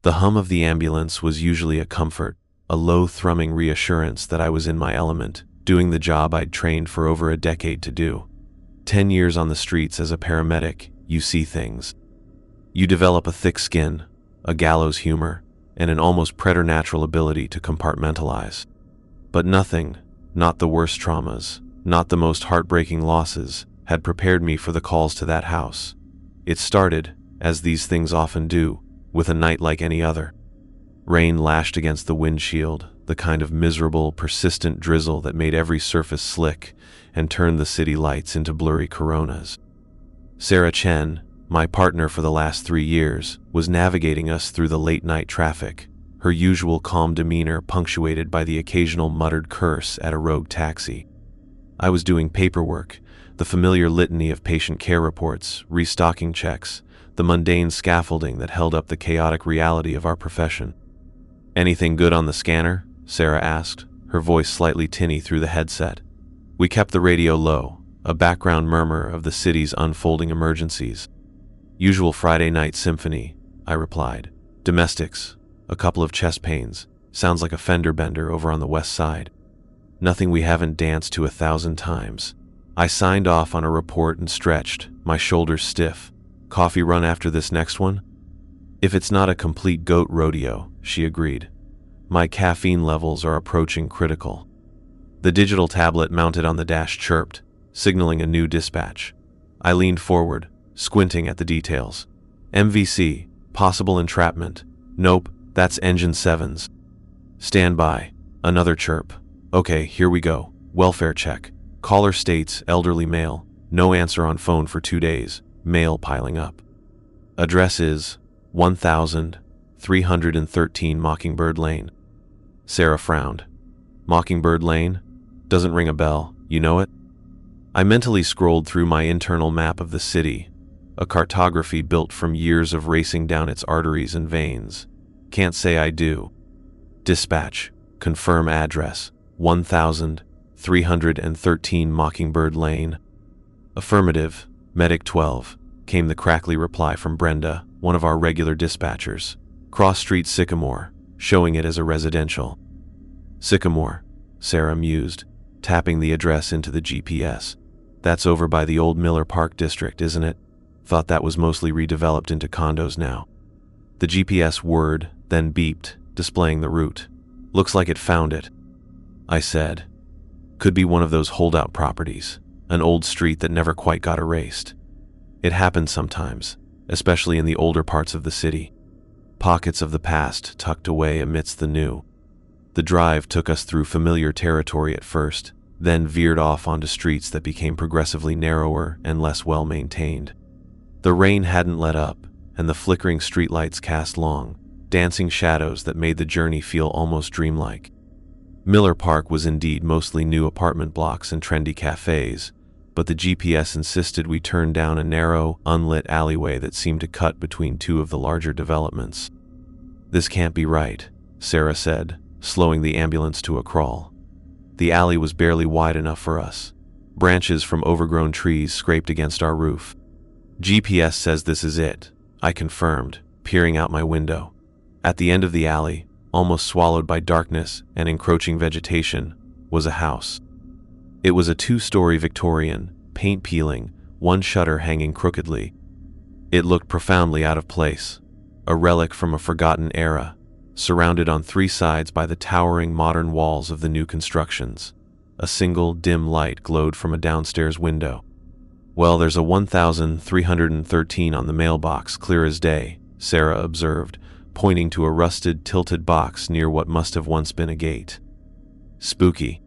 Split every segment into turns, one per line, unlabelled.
The hum of the ambulance was usually a comfort, a low thrumming reassurance that I was in my element, doing the job I'd trained for over a decade to do. 10 years on the streets as a paramedic, you see things. You develop a thick skin, a gallows humor, and an almost preternatural ability to compartmentalize. But nothing, not the worst traumas, not the most heartbreaking losses, had prepared me for the calls to that house. It started, as these things often do, with a night like any other. Rain lashed against the windshield, the kind of miserable, persistent drizzle that made every surface slick and turned the city lights into blurry coronas. Sarah Chen, my partner for the last 3 years, was navigating us through the late-night traffic, her usual calm demeanor punctuated by the occasional muttered curse at a rogue taxi. I was doing paperwork, the familiar litany of patient care reports, restocking checks, the mundane scaffolding that held up the chaotic reality of our profession. "Anything good on the scanner?" Sarah asked, her voice slightly tinny through the headset. We kept the radio low, a background murmur of the city's unfolding emergencies. "Usual Friday night symphony," I replied. "Domestics, a couple of chest pains, sounds like a fender bender over on the west side. Nothing we haven't danced to 1,000 times." I signed off on a report and stretched, my shoulders stiff. "Coffee run after this next one?" "If it's not a complete goat rodeo," she agreed. "My caffeine levels are approaching critical." The digital tablet mounted on the dash chirped, signaling a new dispatch. I leaned forward, squinting at the details. "MVC, possible entrapment. Nope, that's engine 7's. Stand by." Another chirp. "Okay, here we go. Welfare check. Caller states elderly male. No answer on phone for 2 days. Mail piling up. Address is 1313 Mockingbird Lane." Sarah frowned. "Mockingbird Lane? Doesn't ring a bell. You know it?" I mentally scrolled through my internal map of the city, a cartography built from years of racing down its arteries and veins. Can't say I do. Dispatch. Confirm address. 1313 Mockingbird Lane. "Affirmative. Medic 12, came the crackly reply from Brenda, one of our regular dispatchers. "Cross Street Sycamore," showing it as a residential. "Sycamore," Sarah mused, tapping the address into the GPS. "That's over by the old Miller Park district, isn't it? Thought that was mostly redeveloped into condos now." The GPS whirred, then beeped, displaying the route. "Looks like it found it," I said. "Could be one of those holdout properties, an old street that never quite got erased. It happens sometimes, especially in the older parts of the city. Pockets of the past tucked away amidst the new." The drive took us through familiar territory at first, then veered off onto streets that became progressively narrower and less well-maintained. The rain hadn't let up, and the flickering streetlights cast long, dancing shadows that made the journey feel almost dreamlike. Miller Park was indeed mostly new apartment blocks and trendy cafes, but the GPS insisted we turn down a narrow, unlit alleyway that seemed to cut between two of the larger developments. "This can't be right," Sarah said, slowing the ambulance to a crawl. The alley was barely wide enough for us. Branches from overgrown trees scraped against our roof. "GPS says this is it," I confirmed, peering out my window. At the end of the alley, almost swallowed by darkness and encroaching vegetation, was a house. It was a 2-story Victorian, paint peeling, one shutter hanging crookedly. It looked profoundly out of place, a relic from a forgotten era, surrounded on 3 sides by the towering modern walls of the new constructions. A single dim light glowed from a downstairs window. "Well, there's a 1313 on the mailbox, clear as day," Sarah observed, pointing to a rusted, tilted box near what must have once been a gate. "Spooky."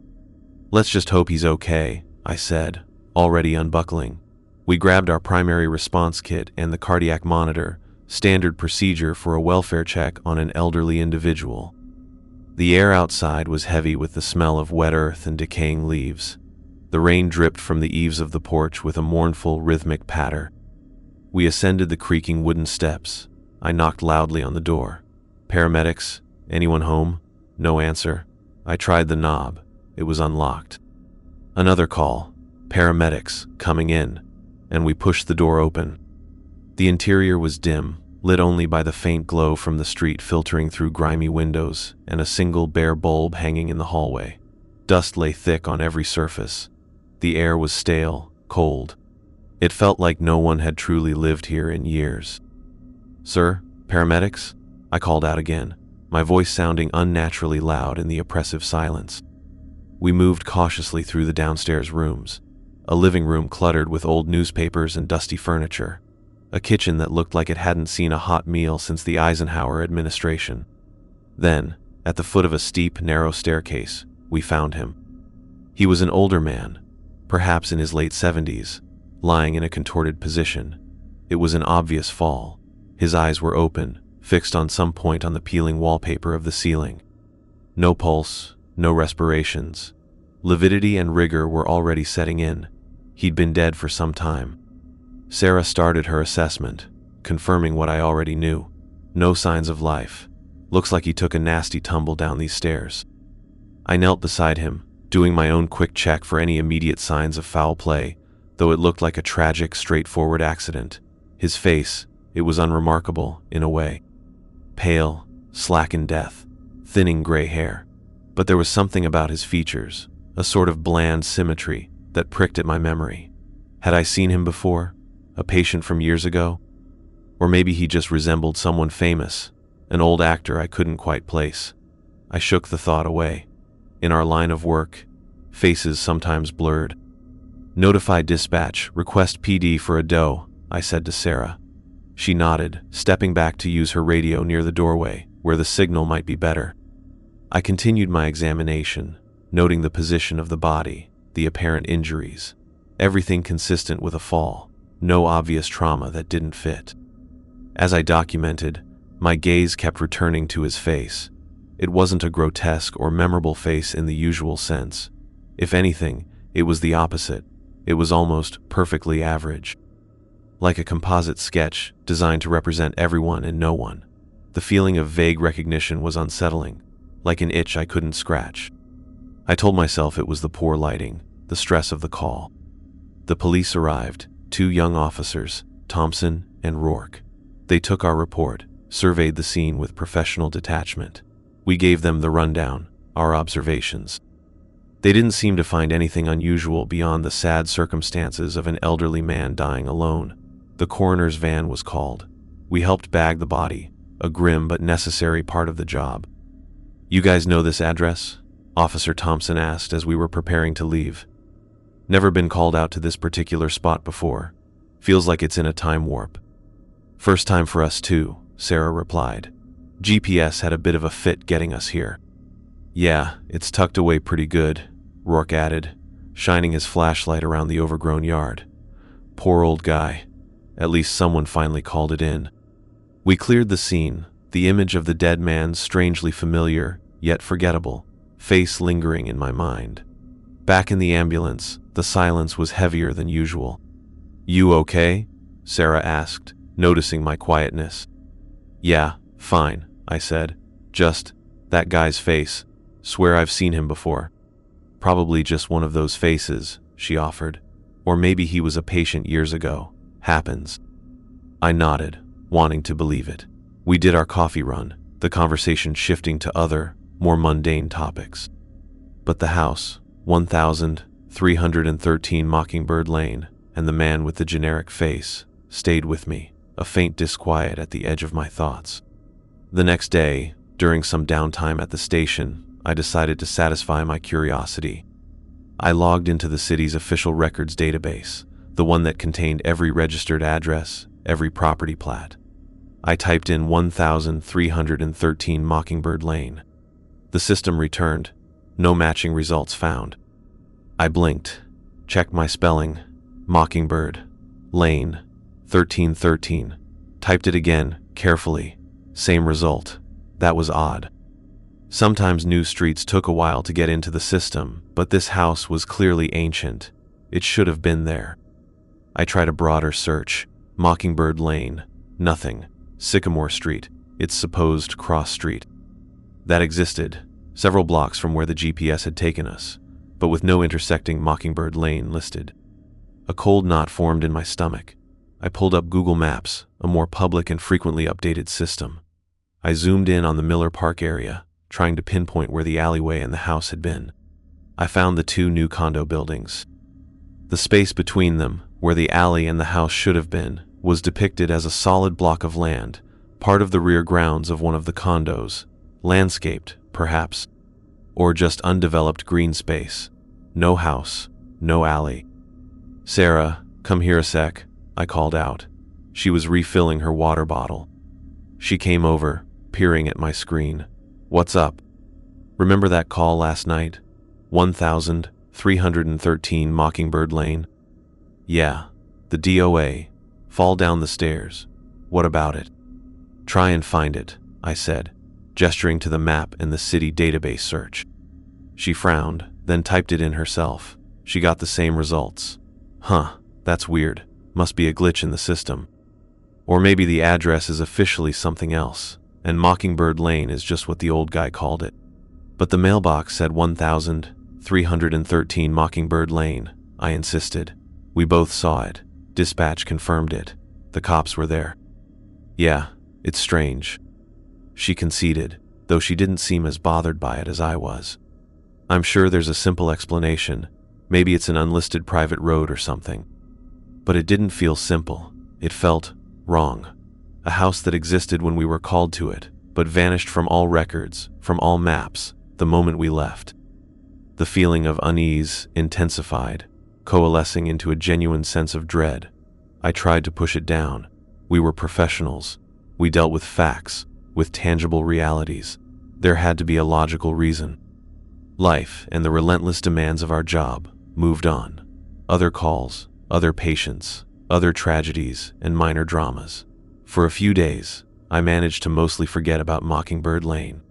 "Let's just hope he's okay," I said, already unbuckling. We grabbed our primary response kit and the cardiac monitor, standard procedure for a welfare check on an elderly individual. The air outside was heavy with the smell of wet earth and decaying leaves. The rain dripped from the eaves of the porch with a mournful, rhythmic patter. We ascended the creaking wooden steps. I knocked loudly on the door. "Paramedics? Anyone home?" No answer. I tried the knob. It was unlocked. Another call. "Paramedics, coming in," and we pushed the door open. The interior was dim, lit only by the faint glow from the street filtering through grimy windows and a single bare bulb hanging in the hallway. Dust lay thick on every surface. The air was stale, cold. It felt like no one had truly lived here in years. "Sir, paramedics?" I called out again, my voice sounding unnaturally loud in the oppressive silence. We moved cautiously through the downstairs rooms, a living room cluttered with old newspapers and dusty furniture, a kitchen that looked like it hadn't seen a hot meal since the Eisenhower administration. Then, at the foot of a steep, narrow staircase, we found him. He was an older man, perhaps in his late 70s, lying in a contorted position. It was an obvious fall. His eyes were open, fixed on some point on the peeling wallpaper of the ceiling. No pulse, no respirations. Lividity and rigor were already setting in. He'd been dead for some time. Sarah started her assessment, confirming what I already knew. No signs of life. Looks like he took a nasty tumble down these stairs. I knelt beside him, doing my own quick check for any immediate signs of foul play, though it looked like a tragic, straightforward accident. His face, it was unremarkable, in a way. Pale, slack in death, thinning gray hair. But there was something about his features, a sort of bland symmetry, that pricked at my memory. Had I seen him before? A patient from years ago? Or maybe he just resembled someone famous, an old actor I couldn't quite place. I shook the thought away. In our line of work, faces sometimes blurred. "Notify dispatch, request PD for a doe," I said to Sarah. She nodded, stepping back to use her radio near the doorway, where the signal might be better. I continued my examination, noting the position of the body, the apparent injuries, everything consistent with a fall, no obvious trauma that didn't fit. As I documented, my gaze kept returning to his face. It wasn't a grotesque or memorable face in the usual sense. If anything, it was the opposite. It was almost perfectly average. Like a composite sketch designed to represent everyone and no one. The feeling of vague recognition was unsettling, like an itch I couldn't scratch. I told myself it was the poor lighting, the stress of the call. The police arrived, 2 young officers, Thompson and Rourke. They took our report, surveyed the scene with professional detachment. We gave them the rundown, our observations. They didn't seem to find anything unusual beyond the sad circumstances of an elderly man dying alone. The coroner's van was called. We helped bag the body, a grim but necessary part of the job. "You guys know this address?" Officer Thompson asked as we were preparing to leave. "Never been called out to this particular spot before. Feels like it's in a time warp." "First time for us too," Sarah replied. "GPS had a bit of a fit getting us here." "Yeah, it's tucked away pretty good," Rourke added, shining his flashlight around the overgrown yard. "Poor old guy. At least someone finally called it in." We cleared the scene, the image of the dead man's strangely familiar, yet forgettable, face lingering in my mind. Back in the ambulance, the silence was heavier than usual. "You okay?" Sarah asked, noticing my quietness. "Yeah, fine," I said. "Just, that guy's face. Swear I've seen him before." "Probably just one of those faces," she offered. "Or maybe he was a patient years ago. Happens." I nodded, wanting to believe it. We did our coffee run, the conversation shifting to other, more mundane topics. But the house, 1313 Mockingbird Lane, and the man with the generic face stayed with me, a faint disquiet at the edge of my thoughts. The next day, during some downtime at the station, I decided to satisfy my curiosity. I logged into the city's official records database, the one that contained every registered address, every property plat. I typed in 1313 Mockingbird Lane. The system returned, no matching results found. I blinked, checked my spelling, Mockingbird, Lane, 1313. Typed it again, carefully. Same result. That was odd. Sometimes new streets took a while to get into the system, but this house was clearly ancient. It should have been there. I tried a broader search. Mockingbird Lane, nothing. Sycamore Street, its supposed cross street. That existed, several blocks from where the GPS had taken us, but with no intersecting Mockingbird Lane listed. A cold knot formed in my stomach. I pulled up Google Maps, a more public and frequently updated system. I zoomed in on the Miller Park area, trying to pinpoint where the alleyway and the house had been. I found the two new condo buildings. The space between them, where the alley and the house should have been, was depicted as a solid block of land, part of the rear grounds of one of the condos, landscaped, perhaps, or just undeveloped green space. No house, no alley. "Sarah, come here a sec," I called out. She was refilling her water bottle. She came over, peering at my screen. "What's up? Remember that call last night? 1313 Mockingbird Lane?" "Yeah, the DOA. Fall down the stairs. What about it?" "Try and find it," I said, gesturing to the map in the city database search. She frowned, then typed it in herself. She got the same results. "Huh, that's weird. Must be a glitch in the system. Or maybe the address is officially something else, and Mockingbird Lane is just what the old guy called it." "But the mailbox said 1313 Mockingbird Lane," I insisted. "We both saw it. Dispatch confirmed it. The cops were there." "Yeah, it's strange," she conceded, though she didn't seem as bothered by it as I was. "I'm sure there's a simple explanation. Maybe it's an unlisted private road or something." But it didn't feel simple. It felt wrong. A house that existed when we were called to it, but vanished from all records, from all maps, the moment we left. The feeling of unease intensified, coalescing into a genuine sense of dread. I tried to push it down. We were professionals. We dealt with facts, with tangible realities. There had to be a logical reason. Life and the relentless demands of our job moved on. Other calls, other patients, other tragedies, and minor dramas. For a few days, I managed to mostly forget about Mockingbird Lane.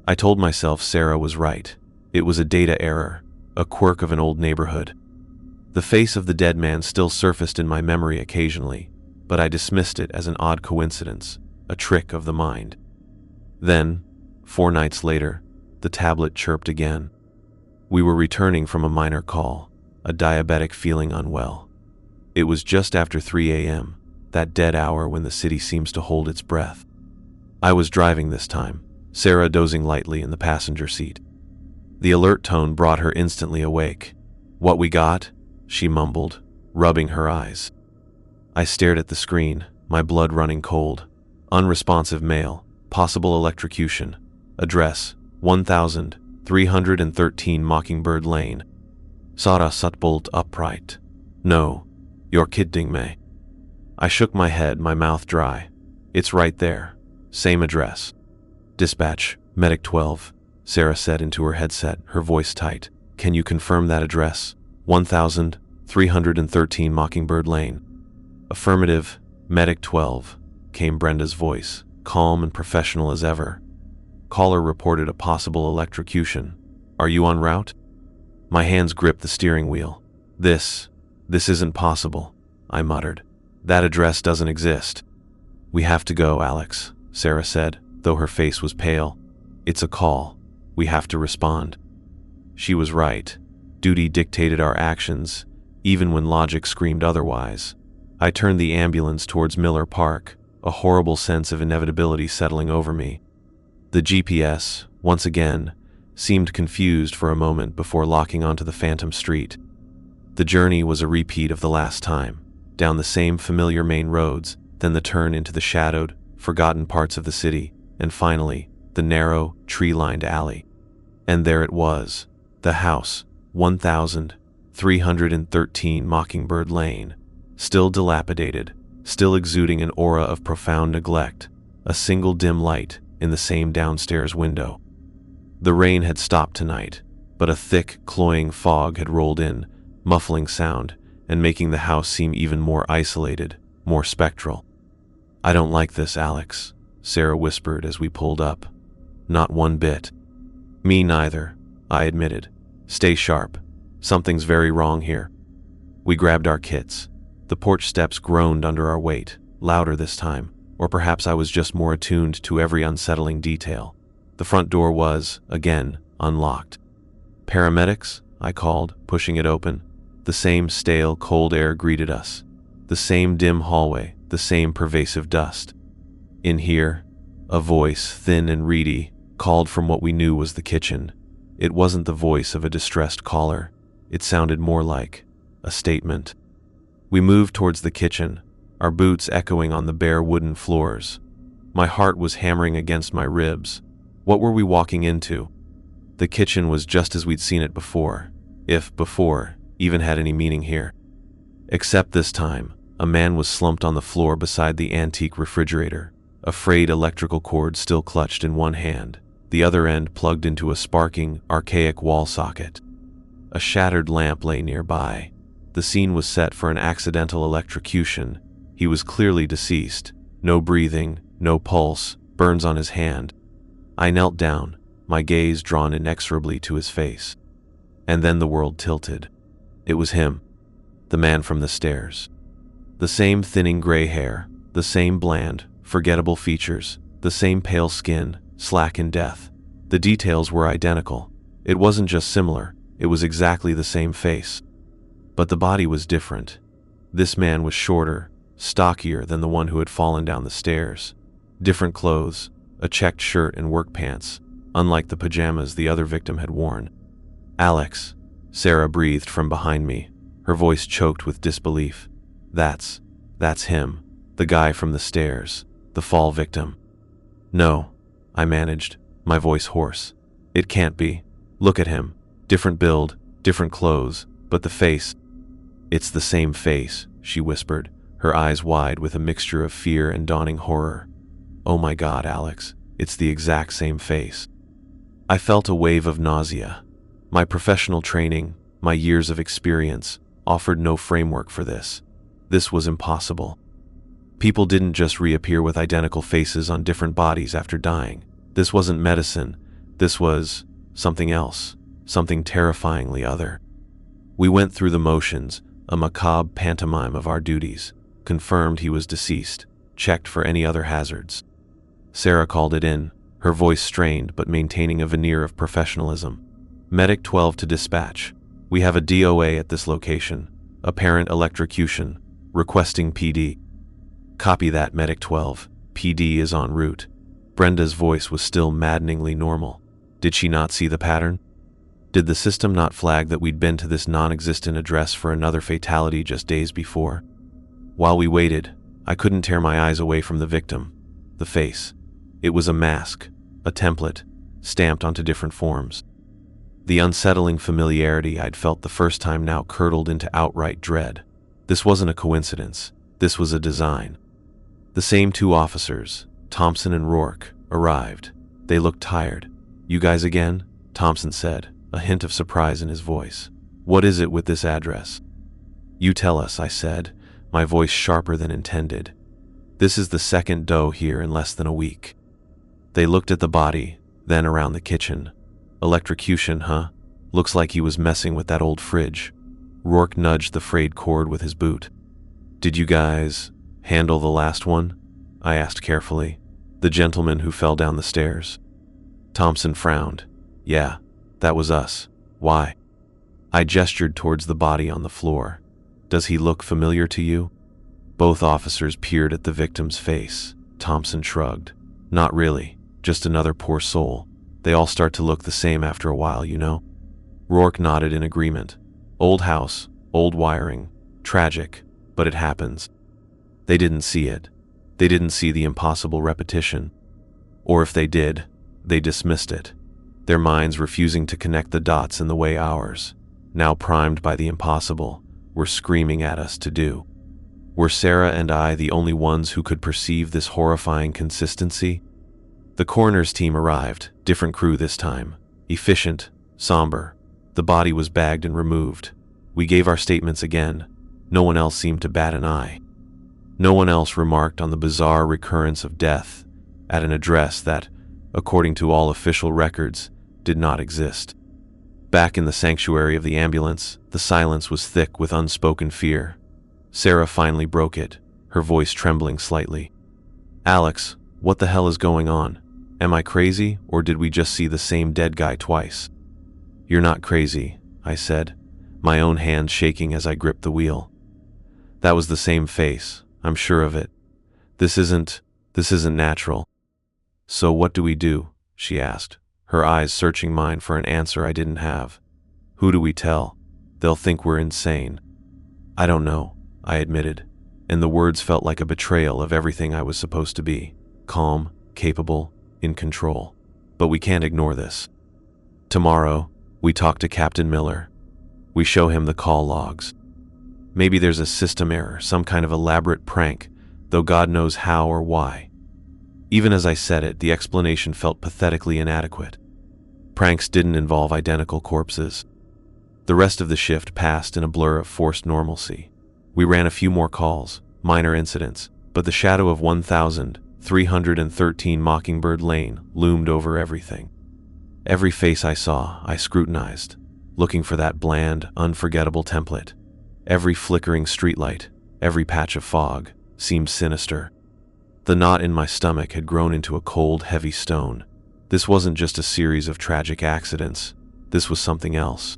I told myself Sarah was right. It was a data error, a quirk of an old neighborhood. The face of the dead man still surfaced in my memory occasionally, but I dismissed it as an odd coincidence, a trick of the mind. Then, 4 nights later, the tablet chirped again. We were returning from a minor call, a diabetic feeling unwell. It was just after 3 a.m., that dead hour when the city seems to hold its breath. I was driving this time, Sarah dozing lightly in the passenger seat. The alert tone brought her instantly awake. "What we got?" she mumbled, rubbing her eyes. I stared at the screen, my blood running cold. Unresponsive mail, possible electrocution. Address, 1313 Mockingbird Lane. Sara Sutbolt upright. "No, you're kidding me." I shook my head, my mouth dry. "It's right there. Same address." "Dispatch, Medic 12, Sarah said into her headset, her voice tight. "Can you confirm that address? 1313 Mockingbird Lane." "Affirmative, Medic 12, came Brenda's voice, calm and professional as ever. Caller reported a possible electrocution. "Are you en route?" My hands gripped the steering wheel. This isn't possible," I muttered. "That address doesn't exist." "We have to go, Alex," Sarah said, though her face was pale. "It's a call. We have to respond." She was right. Duty dictated our actions, even when logic screamed otherwise. I turned the ambulance towards Miller Park, a horrible sense of inevitability settling over me. The GPS, once again, seemed confused for a moment before locking onto the phantom street. The journey was a repeat of the last time, down the same familiar main roads, then the turn into the shadowed, forgotten parts of the city, and finally, the narrow, tree-lined alley. And there it was, the house, 1313 Mockingbird Lane, still dilapidated, still exuding an aura of profound neglect, a single dim light in the same downstairs window. The rain had stopped tonight, but a thick, cloying fog had rolled in, muffling sound and making the house seem even more isolated, more spectral. "I don't like this, Alex," Sarah whispered as we pulled up. "Not one bit." "Me neither," I admitted. "Stay sharp. Something's very wrong here." We grabbed our kits. The porch steps groaned under our weight, louder this time, or perhaps I was just more attuned to every unsettling detail. The front door was, again, unlocked. "Paramedics?" I called, pushing it open. The same stale, cold air greeted us. The same dim hallway, the same pervasive dust. In here, a voice, thin and reedy, called from what we knew was the kitchen. It wasn't the voice of a distressed caller. It sounded more like a statement. We moved towards the kitchen, our boots echoing on the bare wooden floors. My heart was hammering against my ribs. What were we walking into? The kitchen was just as we'd seen it before, if before even had any meaning here. Except this time, a man was slumped on the floor beside the antique refrigerator, a frayed electrical cord still clutched in one hand, the other end plugged into a sparking, archaic wall socket. A shattered lamp lay nearby. The scene was set for an accidental electrocution. He was clearly deceased. No breathing, no pulse, burns on his hand. I knelt down, my gaze drawn inexorably to his face. And then the world tilted. It was him, the man from the stairs. The same thinning gray hair, the same bland, forgettable features, the same pale skin, slack in death. The details were identical. It wasn't just similar, it was exactly the same face. But the body was different. This man was shorter, stockier than the one who had fallen down the stairs. Different clothes, a checked shirt and work pants, unlike the pajamas the other victim had worn. "Alex," Sarah breathed from behind me, her voice choked with disbelief. That's him, the guy from the stairs, the fall victim." "No," I managed, my voice hoarse. "It can't be. Look at him. Different build, different clothes, but the face." "It's the same face," she whispered, her eyes wide with a mixture of fear and dawning horror. "Oh my God, Alex, it's the exact same face." I felt a wave of nausea. My professional training, my years of experience, offered no framework for this. This was impossible. People didn't just reappear with identical faces on different bodies after dying. This wasn't medicine. This was something else, something terrifyingly other. We went through the motions, a macabre pantomime of our duties, confirmed he was deceased, checked for any other hazards. Sarah called it in, her voice strained but maintaining a veneer of professionalism. "Medic 12 to dispatch. We have a DOA at this location. Apparent electrocution. Requesting PD." "Copy that, Medic 12. PD is en route." Brenda's voice was still maddeningly normal. Did she not see the pattern? Did the system not flag that we'd been to this non-existent address for another fatality just days before? While we waited, I couldn't tear my eyes away from the victim. The face. It was a mask, a template, stamped onto different forms. The unsettling familiarity I'd felt the first time now curdled into outright dread. This wasn't a coincidence. This was a design. The same two officers, Thompson and Rourke, arrived. They looked tired. "You guys again?" Thompson said, a hint of surprise in his voice. "What is it with this address?" "You tell us," I said, my voice sharper than intended. "This is the second doe here in less than a week." They looked at the body, then around the kitchen. "Electrocution, huh? Looks like he was messing with that old fridge." Rourke nudged the frayed cord with his boot. "Did you guys handle the last one?" I asked carefully. "The gentleman who fell down the stairs?" Thompson frowned. "Yeah, that was us. Why?" I gestured towards the body on the floor. "Does he look familiar to you?" Both officers peered at the victim's face. Thompson shrugged. "Not really, just another poor soul. They all start to look the same after a while, you know." Rourke nodded in agreement. "Old house, old wiring. Tragic, but it happens." They didn't see it. They didn't see the impossible repetition. Or if they did, they dismissed it. Their minds refusing to connect the dots in the way ours, now primed by the impossible, were screaming at us to do. Were Sarah and I the only ones who could perceive this horrifying consistency? The coroner's team arrived, different crew this time. Efficient, somber. The body was bagged and removed. We gave our statements again. No one else seemed to bat an eye. No one else remarked on the bizarre recurrence of death at an address that, according to all official records, did not exist. Back in the sanctuary of the ambulance, the silence was thick with unspoken fear. Sarah finally broke it, her voice trembling slightly. "Alex, what the hell is going on? Am I crazy, or did we just see the same dead guy twice?" "You're not crazy," I said, my own hand shaking as I gripped the wheel. That was the same face. I'm sure of it. This isn't natural. So what do we do? She asked, her eyes searching mine for an answer I didn't have. Who do we tell? They'll think we're insane. I don't know, I admitted, and the words felt like a betrayal of everything I was supposed to be. Calm, capable, in control. But we can't ignore this. Tomorrow, we talk to Captain Miller. We show him the call logs. Maybe there's a system error, some kind of elaborate prank, though God knows how or why. Even as I said it, the explanation felt pathetically inadequate. Pranks didn't involve identical corpses. The rest of the shift passed in a blur of forced normalcy. We ran a few more calls, minor incidents, but the shadow of 1,313 Mockingbird Lane loomed over everything. Every face I saw, I scrutinized, looking for that bland, unforgettable template. Every flickering streetlight, every patch of fog, seemed sinister. The knot in my stomach had grown into a cold, heavy stone. This wasn't just a series of tragic accidents. This was something else.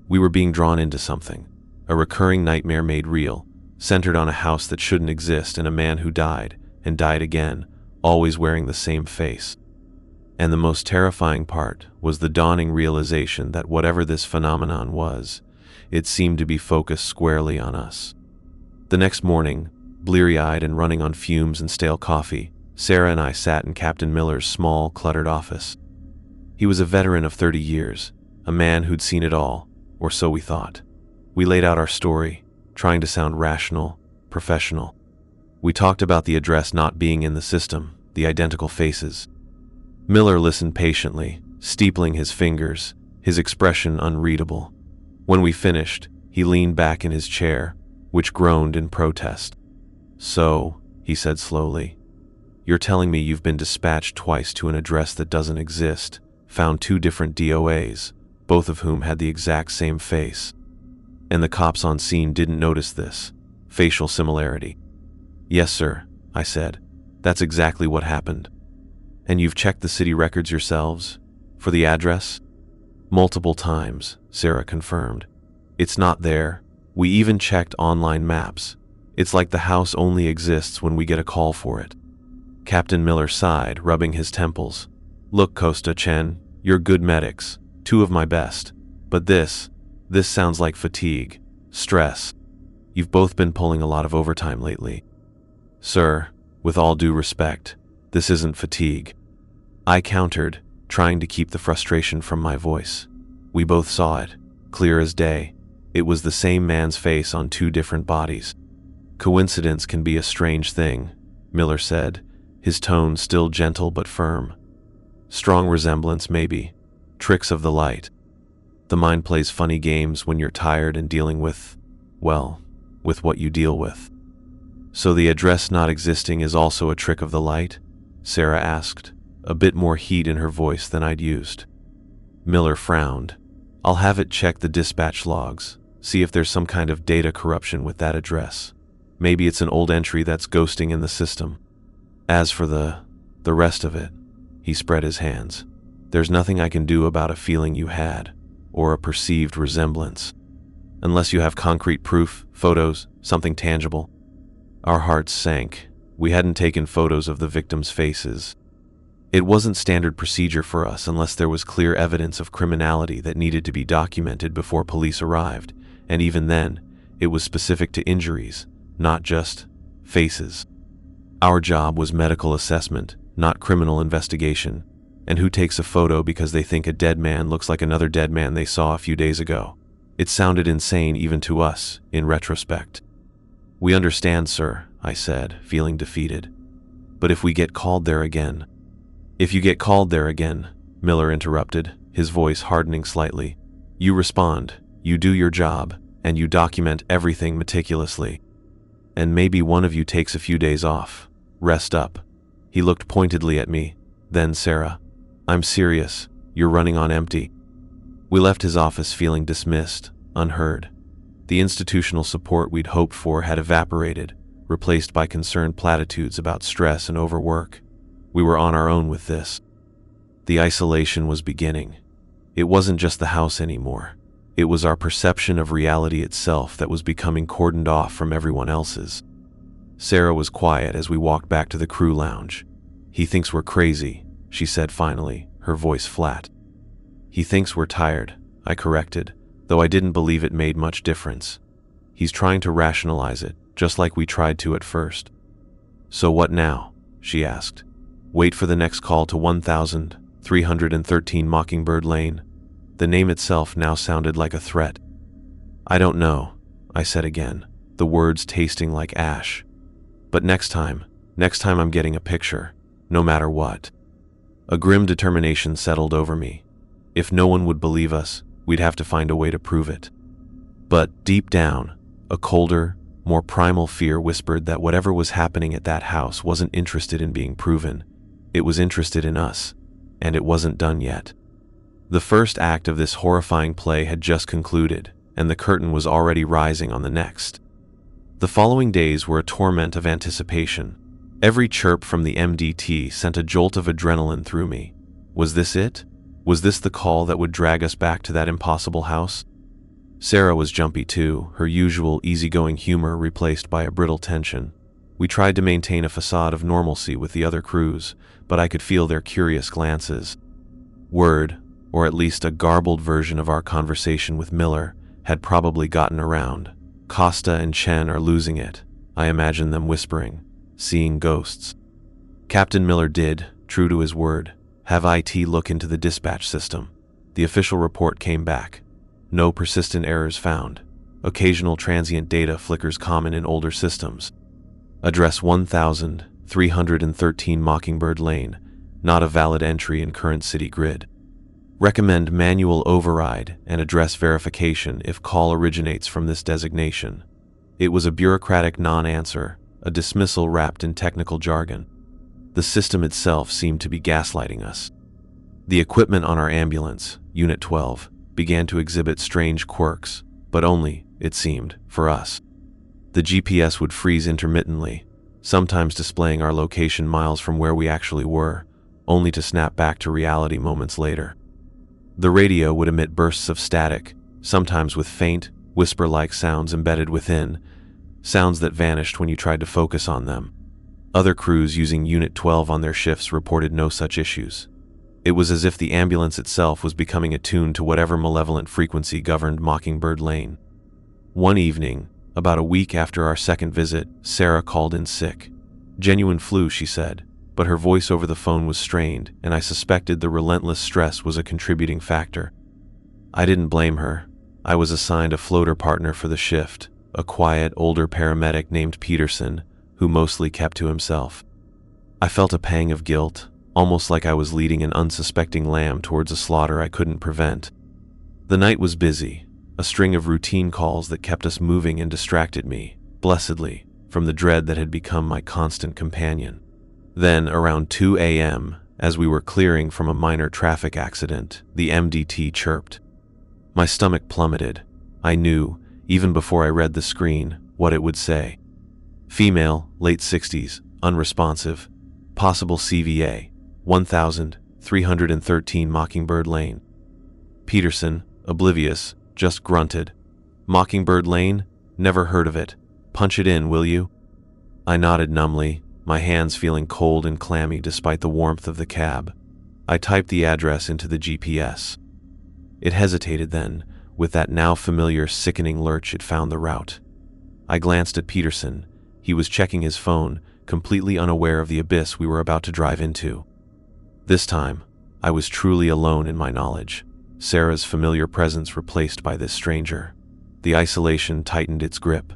We were being drawn into something, a recurring nightmare made real, centered on a house that shouldn't exist and a man who died, and died again, always wearing the same face. And the most terrifying part was the dawning realization that whatever this phenomenon was, it seemed to be focused squarely on us. The next morning, bleary-eyed and running on fumes and stale coffee, Sarah and I sat in Captain Miller's small, cluttered office. He was a veteran of 30 years, a man who'd seen it all, or so we thought. We laid out our story, trying to sound rational, professional. We talked about the address not being in the system, the identical faces. Miller listened patiently, steepling his fingers, his expression unreadable. When we finished, he leaned back in his chair, which groaned in protest. So, he said slowly, you're telling me you've been dispatched twice to an address that doesn't exist, found 2 different DOAs, both of whom had the exact same face. And the cops on scene didn't notice this facial similarity. Yes, sir, I said. That's exactly what happened. And you've checked the city records yourselves? For the address? Multiple times, Sarah confirmed. It's not there. We even checked online maps. It's like the house only exists when we get a call for it. Captain Miller sighed, rubbing his temples. Look, Costa Chen, you're good medics, 2 of my best. But this sounds like fatigue, stress. You've both been pulling a lot of overtime lately. Sir, with all due respect, this isn't fatigue. I countered, trying to keep the frustration from my voice. We both saw it, clear as day. It was the same man's face on 2 different bodies. Coincidence can be a strange thing, Miller said, his tone still gentle but firm. Strong resemblance, maybe. Tricks of the light. The mind plays funny games when you're tired and dealing with what you deal with. So the address not existing is also a trick of the light? Sarah asked, a bit more heat in her voice than I'd used. Miller frowned. I'll have it check the dispatch logs, see if there's some kind of data corruption with that address. Maybe it's an old entry that's ghosting in the system. As for the rest of it, he spread his hands. There's nothing I can do about a feeling you had, or a perceived resemblance. Unless you have concrete proof, photos, something tangible. Our hearts sank. We hadn't taken photos of the victims' faces. It wasn't standard procedure for us unless there was clear evidence of criminality that needed to be documented before police arrived, and even then, it was specific to injuries, not just faces. Our job was medical assessment, not criminal investigation. And who takes a photo because they think a dead man looks like another dead man they saw a few days ago? It sounded insane even to us, in retrospect. We understand, sir, I said, feeling defeated. But if we get called there again... If you get called there again, Miller interrupted, his voice hardening slightly. You respond, you do your job, and you document everything meticulously. And maybe one of you takes a few days off. Rest up. He looked pointedly at me, then Sarah. I'm serious, you're running on empty. We left his office feeling dismissed, unheard. The institutional support we'd hoped for had evaporated, replaced by concerned platitudes about stress and overwork. We were on our own with this. The isolation was beginning. It wasn't just the house anymore. It was our perception of reality itself that was becoming cordoned off from everyone else's. Sarah was quiet as we walked back to the crew lounge. "He thinks we're crazy," she said finally, her voice flat. "He thinks we're tired," I corrected, though I didn't believe it made much difference. "He's trying to rationalize it, just like we tried to at first." "So what now?" she asked. "Wait for the next call to 1313 Mockingbird Lane." The name itself now sounded like a threat. "I don't know," I said again, the words tasting like ash. "But next time I'm getting a picture, no matter what." A grim determination settled over me. If no one would believe us, we'd have to find a way to prove it. But deep down, a colder, more primal fear whispered that whatever was happening at that house wasn't interested in being proven. It was interested in us, and it wasn't done yet. The first act of this horrifying play had just concluded, and the curtain was already rising on the next. The following days were a torment of anticipation. Every chirp from the MDT sent a jolt of adrenaline through me. Was this it? Was this the call that would drag us back to that impossible house? Sarah was jumpy too, her usual easygoing humor replaced by a brittle tension. We tried to maintain a facade of normalcy with the other crews, but I could feel their curious glances. Word, or at least a garbled version of our conversation with Miller, had probably gotten around. "Costa and Chen are losing it," I imagined them whispering, "seeing ghosts." Captain Miller did, true to his word, have IT look into the dispatch system. The official report came back. No persistent errors found. Occasional transient data flickers common in older systems. Address 1313 Mockingbird Lane, not a valid entry in current city grid. Recommend manual override and address verification if call originates from this designation. It was a bureaucratic non-answer, a dismissal wrapped in technical jargon. The system itself seemed to be gaslighting us. The equipment on our ambulance, Unit 12, began to exhibit strange quirks, but only, it seemed, for us. The GPS would freeze intermittently, sometimes displaying our location miles from where we actually were, only to snap back to reality moments later. The radio would emit bursts of static, sometimes with faint, whisper-like sounds embedded within, sounds that vanished when you tried to focus on them. Other crews using Unit 12 on their shifts reported no such issues. It was as if the ambulance itself was becoming attuned to whatever malevolent frequency governed Mockingbird Lane. One evening, about a week after our second visit, Sarah called in sick. Genuine flu, she said, but her voice over the phone was strained, and I suspected the relentless stress was a contributing factor. I didn't blame her. I was assigned a floater partner for the shift, a quiet, older paramedic named Peterson, who mostly kept to himself. I felt a pang of guilt, almost like I was leading an unsuspecting lamb towards a slaughter I couldn't prevent. The night was busy, a string of routine calls that kept us moving and distracted me, blessedly, from the dread that had become my constant companion. Then, around 2 a.m., as we were clearing from a minor traffic accident, the MDT chirped. My stomach plummeted. I knew, even before I read the screen, what it would say. Female, late 60s, unresponsive, possible CVA, 1313 Mockingbird Lane. Peterson, oblivious, just grunted. Mockingbird Lane? Never heard of it. Punch it in, will you? I nodded numbly, my hands feeling cold and clammy despite the warmth of the cab. I typed the address into the GPS. It hesitated then, with that now familiar sickening lurch it found the route. I glanced at Peterson. He was checking his phone, completely unaware of the abyss we were about to drive into. This time, I was truly alone in my knowledge, Sarah's familiar presence replaced by this stranger. The isolation tightened its grip.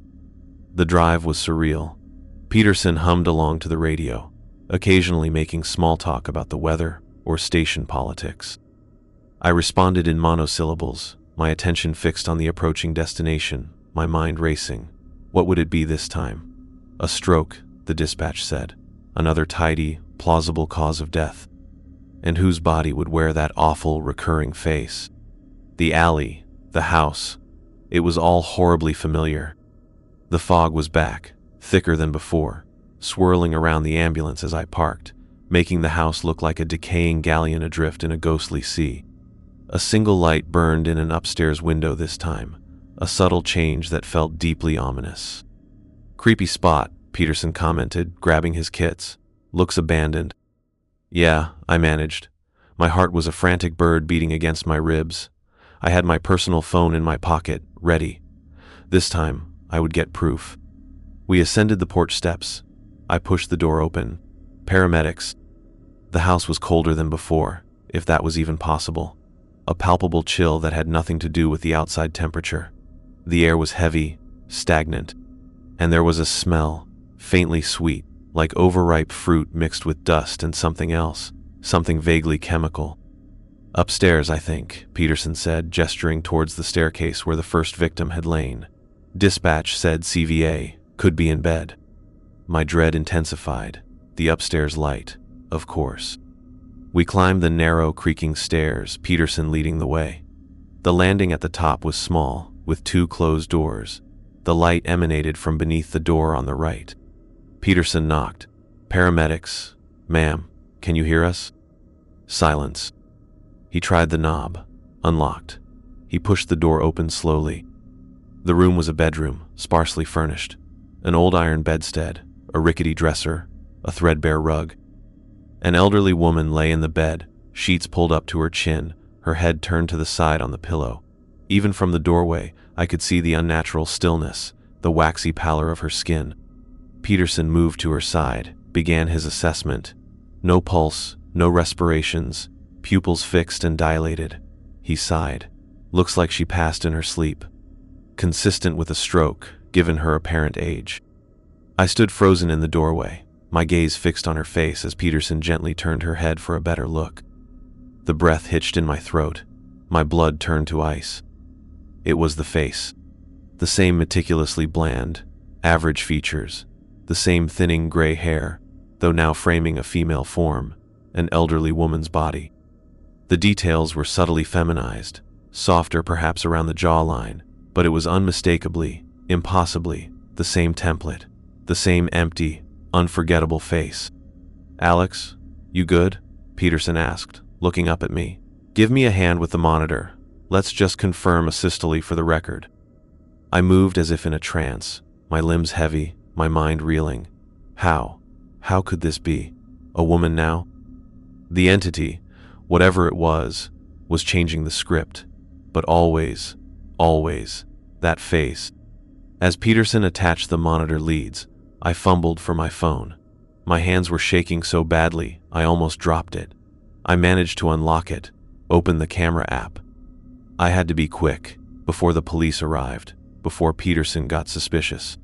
The drive was surreal. Peterson hummed along to the radio, occasionally making small talk about the weather or station politics. I responded in monosyllables, my attention fixed on the approaching destination, my mind racing. What would it be this time? A stroke, the dispatch said. Another tidy, plausible cause of death. And whose body would wear that awful, recurring face? The alley, the house. It was all horribly familiar. The fog was back, thicker than before, swirling around the ambulance as I parked, making the house look like a decaying galleon adrift in a ghostly sea. A single light burned in an upstairs window this time, a subtle change that felt deeply ominous. "Creepy spot," Peterson commented, grabbing his kits. "Looks abandoned." "Yeah," I managed. My heart was a frantic bird beating against my ribs. I had my personal phone in my pocket, ready. This time, I would get proof. We ascended the porch steps. I pushed the door open. Paramedics. The house was colder than before, if that was even possible. A palpable chill that had nothing to do with the outside temperature. The air was heavy, stagnant, and there was a smell, faintly sweet, like overripe fruit mixed with dust and something else, something vaguely chemical. "Upstairs, I think," Peterson said, gesturing towards the staircase where the first victim had lain. "Dispatch said CVA, could be in bed." My dread intensified. The upstairs light, of course. We climbed the narrow, creaking stairs, Peterson leading the way. The landing at the top was small, with 2 closed doors. The light emanated from beneath the door on the right. Peterson knocked. "Paramedics. Ma'am, can you hear us?" Silence. He tried the knob. Unlocked. He pushed the door open slowly. The room was a bedroom, sparsely furnished. An old iron bedstead, a rickety dresser, a threadbare rug. An elderly woman lay in the bed, sheets pulled up to her chin, her head turned to the side on the pillow. Even from the doorway, I could see the unnatural stillness, the waxy pallor of her skin. Peterson moved to her side, began his assessment. No pulse, no respirations, pupils fixed and dilated. He sighed. "Looks like she passed in her sleep." Consistent with a stroke, given her apparent age. I stood frozen in the doorway, my gaze fixed on her face as Peterson gently turned her head for a better look. The breath hitched in my throat. My blood turned to ice. It was the face. The same meticulously bland, average features. The same thinning gray hair, though now framing a female form, an elderly woman's body. The details were subtly feminized, softer perhaps around the jawline, but it was unmistakably, impossibly, the same template, the same empty, unforgettable face. "Alex, you good?" Peterson asked, looking up at me. "Give me a hand with the monitor. Let's just confirm a systole for the record." I moved as if in a trance, my limbs heavy, my mind reeling. How could this be? A woman now? The entity, whatever it was changing the script. But always, that face. As Peterson attached the monitor leads, I fumbled for my phone. My hands were shaking so badly, I almost dropped it. I managed to unlock it, open the camera app. I had to be quick, before the police arrived, before Peterson got suspicious.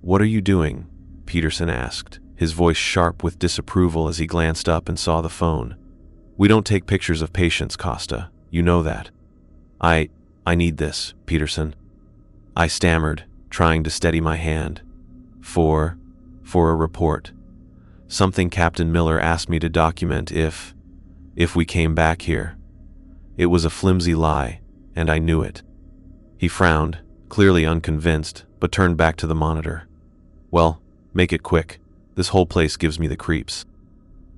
"What are you doing?" Peterson asked, his voice sharp with disapproval as he glanced up and saw the phone. "We don't take pictures of patients, Costa. You know that." I need this, Peterson." I stammered, trying to steady my hand. For a report. Something Captain Miller asked me to document if we came back here. It was a flimsy lie, and I knew it. He frowned, clearly unconvinced, but turned back to the monitor. "Well, make it quick. This whole place gives me the creeps."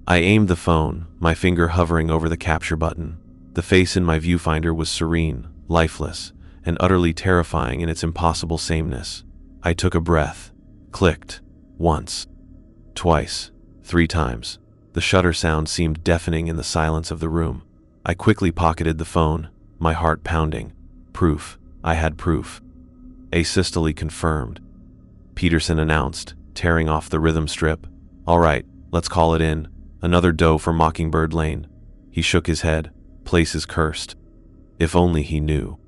I aimed the phone, my finger hovering over the capture button. The face in my viewfinder was serene, lifeless, and utterly terrifying in its impossible sameness. I took a breath, clicked, once, twice, 3 times. The shutter sound seemed deafening in the silence of the room. I quickly pocketed the phone, my heart pounding. Proof. I had proof. Asystole confirmed. Peterson announced, tearing off the rhythm strip. "All right, let's call it in. Another doe for Mockingbird Lane." He shook his head. Places cursed. If only he knew.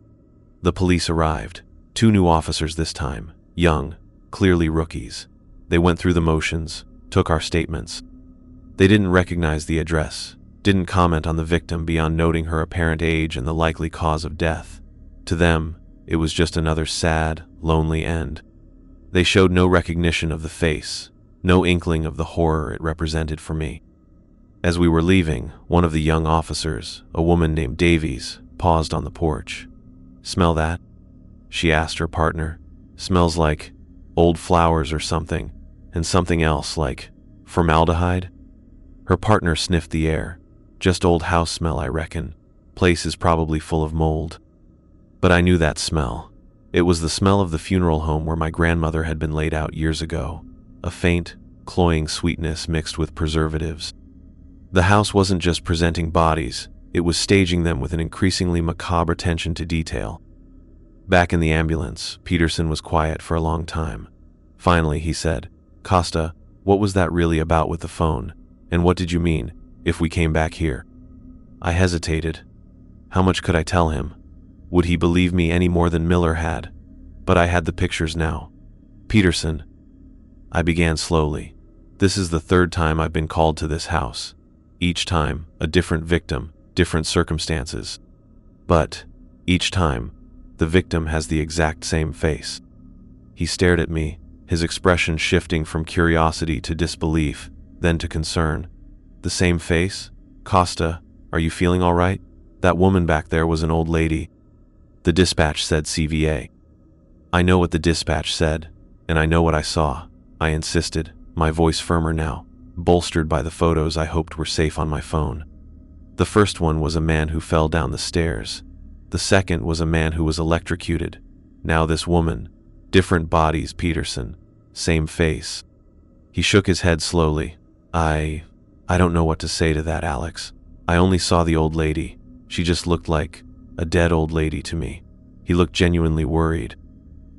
The police arrived. 2 new officers this time, young, clearly rookies. They went through the motions, took our statements. They didn't recognize the address, didn't comment on the victim beyond noting her apparent age and the likely cause of death. To them, it was just another sad, lonely end. They showed no recognition of the face, no inkling of the horror it represented for me. As we were leaving, one of the young officers, a woman named Davies, paused on the porch. "Smell that?" she asked her partner. "Smells like old flowers or something, and something else like formaldehyde?" Her partner sniffed the air. "Just old house smell, I reckon." place is probably full of mold. But I knew that smell. It was the smell of the funeral home where my grandmother had been laid out years ago, a faint, cloying sweetness mixed with preservatives. The house wasn't just presenting bodies, it was staging them with an increasingly macabre attention to detail. Back in the ambulance, Peterson was quiet for a long time. Finally, he said, "Costa, what was that really about with the phone? And what did you mean, if we came back here?" I hesitated. How much could I tell him? Would he believe me any more than Miller had? But I had the pictures now. "Peterson," I began slowly, "this is the third time I've been called to this house. Each time, a different victim, different circumstances. But, each time, the victim has the exact same face." He stared at me, his expression shifting from curiosity to disbelief, then to concern. "The same face? Costa, are you feeling all right? That woman back there was an old lady." "The dispatch said CVA." "I know what the dispatch said, and I know what I saw," I insisted, my voice firmer now, bolstered by the photos I hoped were safe on my phone. "The first one was a man who fell down the stairs. The second was a man who was electrocuted. Now this woman. Different bodies, Peterson. Same face." He shook his head slowly. I don't know what to say to that, Alex. I only saw the old lady. She just looked like a dead old lady to me." He looked genuinely worried.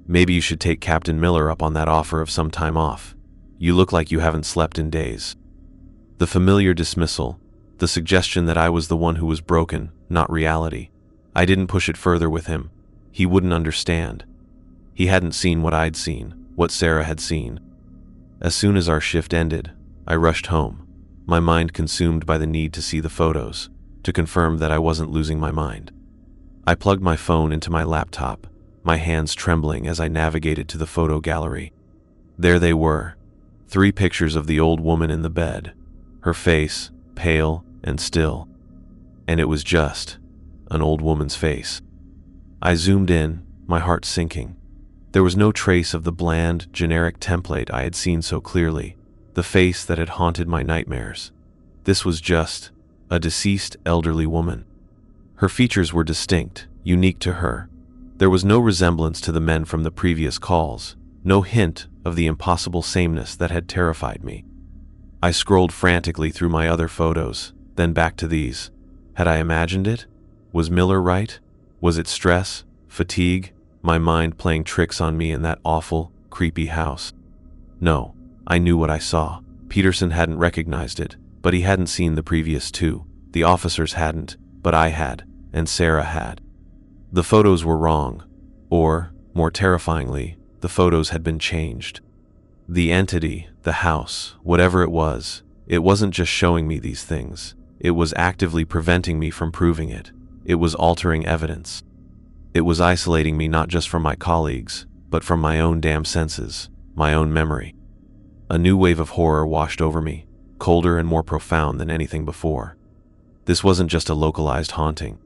"Maybe you should take Captain Miller up on that offer of some time off. You look like you haven't slept in days." The familiar dismissal, the suggestion that I was the one who was broken, not reality. I didn't push it further with him. He wouldn't understand. He hadn't seen what I'd seen, what Sarah had seen. As soon as our shift ended, I rushed home, my mind consumed by the need to see the photos, to confirm that I wasn't losing my mind. I plugged my phone into my laptop, my hands trembling as I navigated to the photo gallery. There they were, 3 pictures of the old woman in the bed, her face pale and still. And it was just an old woman's face. I zoomed in, my heart sinking. There was no trace of the bland, generic template I had seen so clearly, the face that had haunted my nightmares. This was just a deceased elderly woman. Her features were distinct, unique to her. There was no resemblance to the men from the previous calls, no hint of the impossible sameness that had terrified me. I scrolled frantically through my other photos, then back to these. Had I imagined it? Was Miller right? Was it stress, fatigue, my mind playing tricks on me in that awful, creepy house? No, I knew what I saw. Peterson hadn't recognized it, but he hadn't seen the previous 2. The officers hadn't, but I had, and Sarah had. The photos were wrong, or, more terrifyingly, the photos had been changed. The entity, the house, whatever it wasn't just showing me these things. It was actively preventing me from proving it. It was altering evidence. It was isolating me not just from my colleagues, but from my own damn senses, my own memory. A new wave of horror washed over me, colder and more profound than anything before. This wasn't just a localized haunting.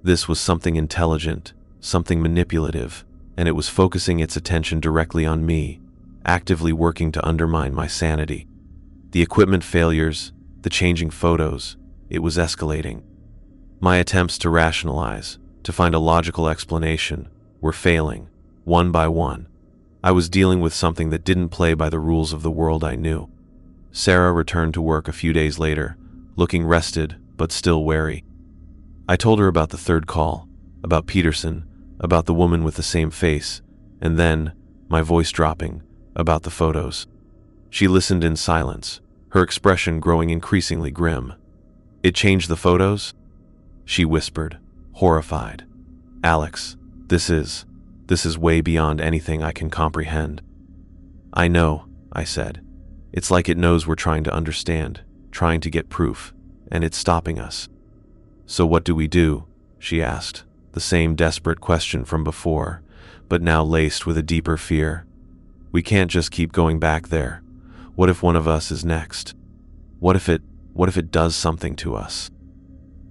This was something intelligent, something manipulative, and it was focusing its attention directly on me, actively working to undermine my sanity. The equipment failures, the changing photos, it was escalating. My attempts to rationalize, to find a logical explanation, were failing, one by one. I was dealing with something that didn't play by the rules of the world I knew. Sarah returned to work a few days later, looking rested but still wary. I told her about the third call, about Peterson, about the woman with the same face, and then, my voice dropping, about the photos. She listened in silence, her expression growing increasingly grim. "It changed the photos?" she whispered, horrified. "Alex, this is way beyond anything I can comprehend." "I know," I said. "It's like it knows we're trying to understand, trying to get proof, and it's stopping us." "So what do we do?" she asked, the same desperate question from before, but now laced with a deeper fear. "We can't just keep going back there. What if one of us is next? What if it does something to us?"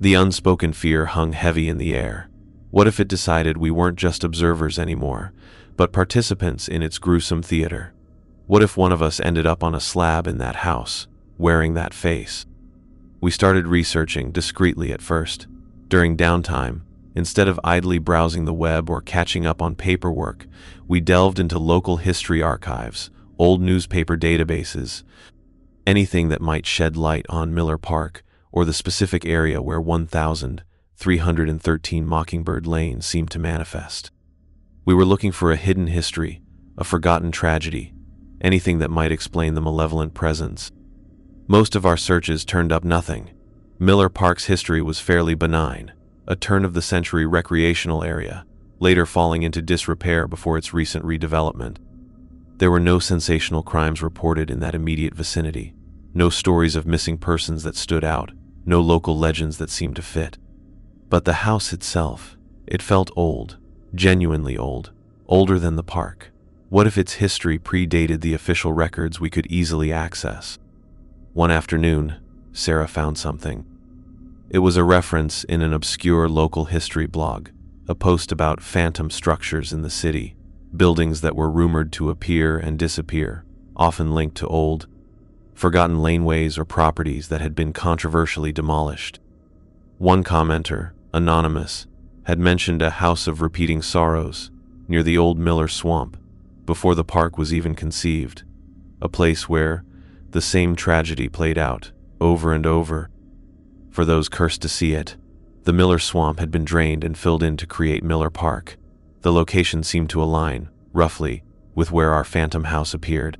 The unspoken fear hung heavy in the air. What if it decided we weren't just observers anymore, but participants in its gruesome theater? What if one of us ended up on a slab in that house, wearing that face? We started researching discreetly at first. During downtime, instead of idly browsing the web or catching up on paperwork, we delved into local history archives, old newspaper databases, anything that might shed light on Miller Park or the specific area where 1313 Mockingbird Lane seemed to manifest. We were looking for a hidden history, a forgotten tragedy, anything that might explain the malevolent presence. Most of our searches turned up nothing. Miller Park's history was fairly benign, a turn-of-the-century recreational area, later falling into disrepair before its recent redevelopment. There were no sensational crimes reported in that immediate vicinity, no stories of missing persons that stood out, no local legends that seemed to fit. But the house itself, it felt old, genuinely old, older than the park. What if its history predated the official records we could easily access? One afternoon, Sarah found something. It was a reference in an obscure local history blog, a post about phantom structures in the city, buildings that were rumored to appear and disappear, often linked to old, forgotten laneways or properties that had been controversially demolished. One commenter, anonymous, had mentioned a house of repeating sorrows near the old Miller Swamp before the park was even conceived, a place where the same tragedy played out over and over. For those cursed to see it, the Miller Swamp had been drained and filled in to create Miller Park. The location seemed to align, roughly, with where our phantom house appeared.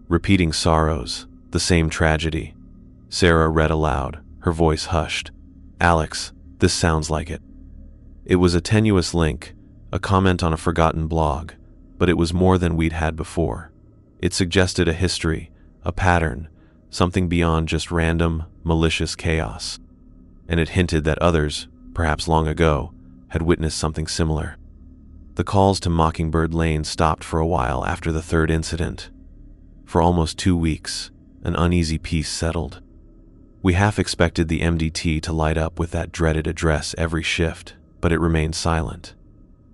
Repeating sorrows, the same tragedy. Sarah read aloud, her voice hushed. "Alex, this sounds like it." It was a tenuous link, a comment on a forgotten blog, but it was more than we'd had before. It suggested a history, a pattern, something beyond just random, malicious chaos. And it hinted that others, perhaps long ago, had witnessed something similar. The calls to Mockingbird Lane stopped for a while after the third incident. For almost 2 weeks, an uneasy peace settled. We half expected the MDT to light up with that dreaded address every shift, but it remained silent.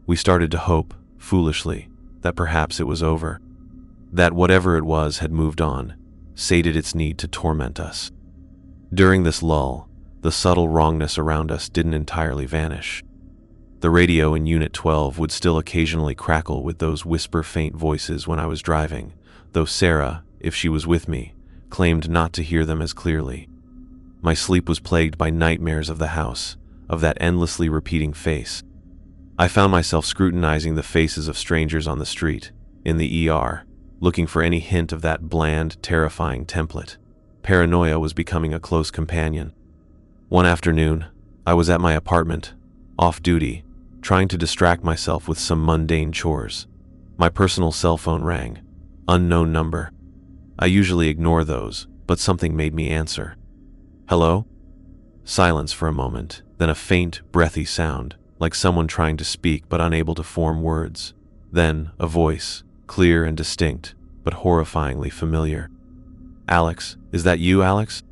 We started to hope, foolishly, that perhaps it was over. That whatever it was had moved on, sated its need to torment us. During this lull, the subtle wrongness around us didn't entirely vanish. The radio in Unit 12 would still occasionally crackle with those whisper-faint voices when I was driving, though Sarah, if she was with me, claimed not to hear them as clearly. My sleep was plagued by nightmares of the house, of that endlessly repeating face. I found myself scrutinizing the faces of strangers on the street, in the ER, looking for any hint of that bland, terrifying template. Paranoia was becoming a close companion. One afternoon, I was at my apartment, off duty, trying to distract myself with some mundane chores. My personal cell phone rang. Unknown number. I usually ignore those, but something made me answer. "Hello?" Silence for a moment, then a faint, breathy sound, like someone trying to speak but unable to form words. Then a voice, clear and distinct, but horrifyingly familiar. "Alex, is that you, Alex?"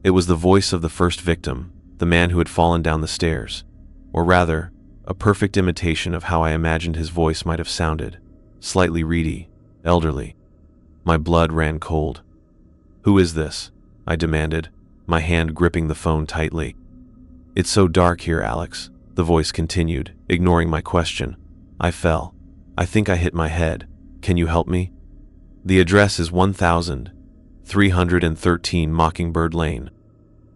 It was the voice of the first victim, the man who had fallen down the stairs. Or rather, a perfect imitation of how I imagined his voice might have sounded, slightly reedy, elderly. My blood ran cold. "Who is this?" I demanded, my hand gripping the phone tightly. "It's so dark here, Alex," the voice continued, ignoring my question. "I fell. I think I hit my head. Can you help me?" "The address is 1313 Mockingbird Lane."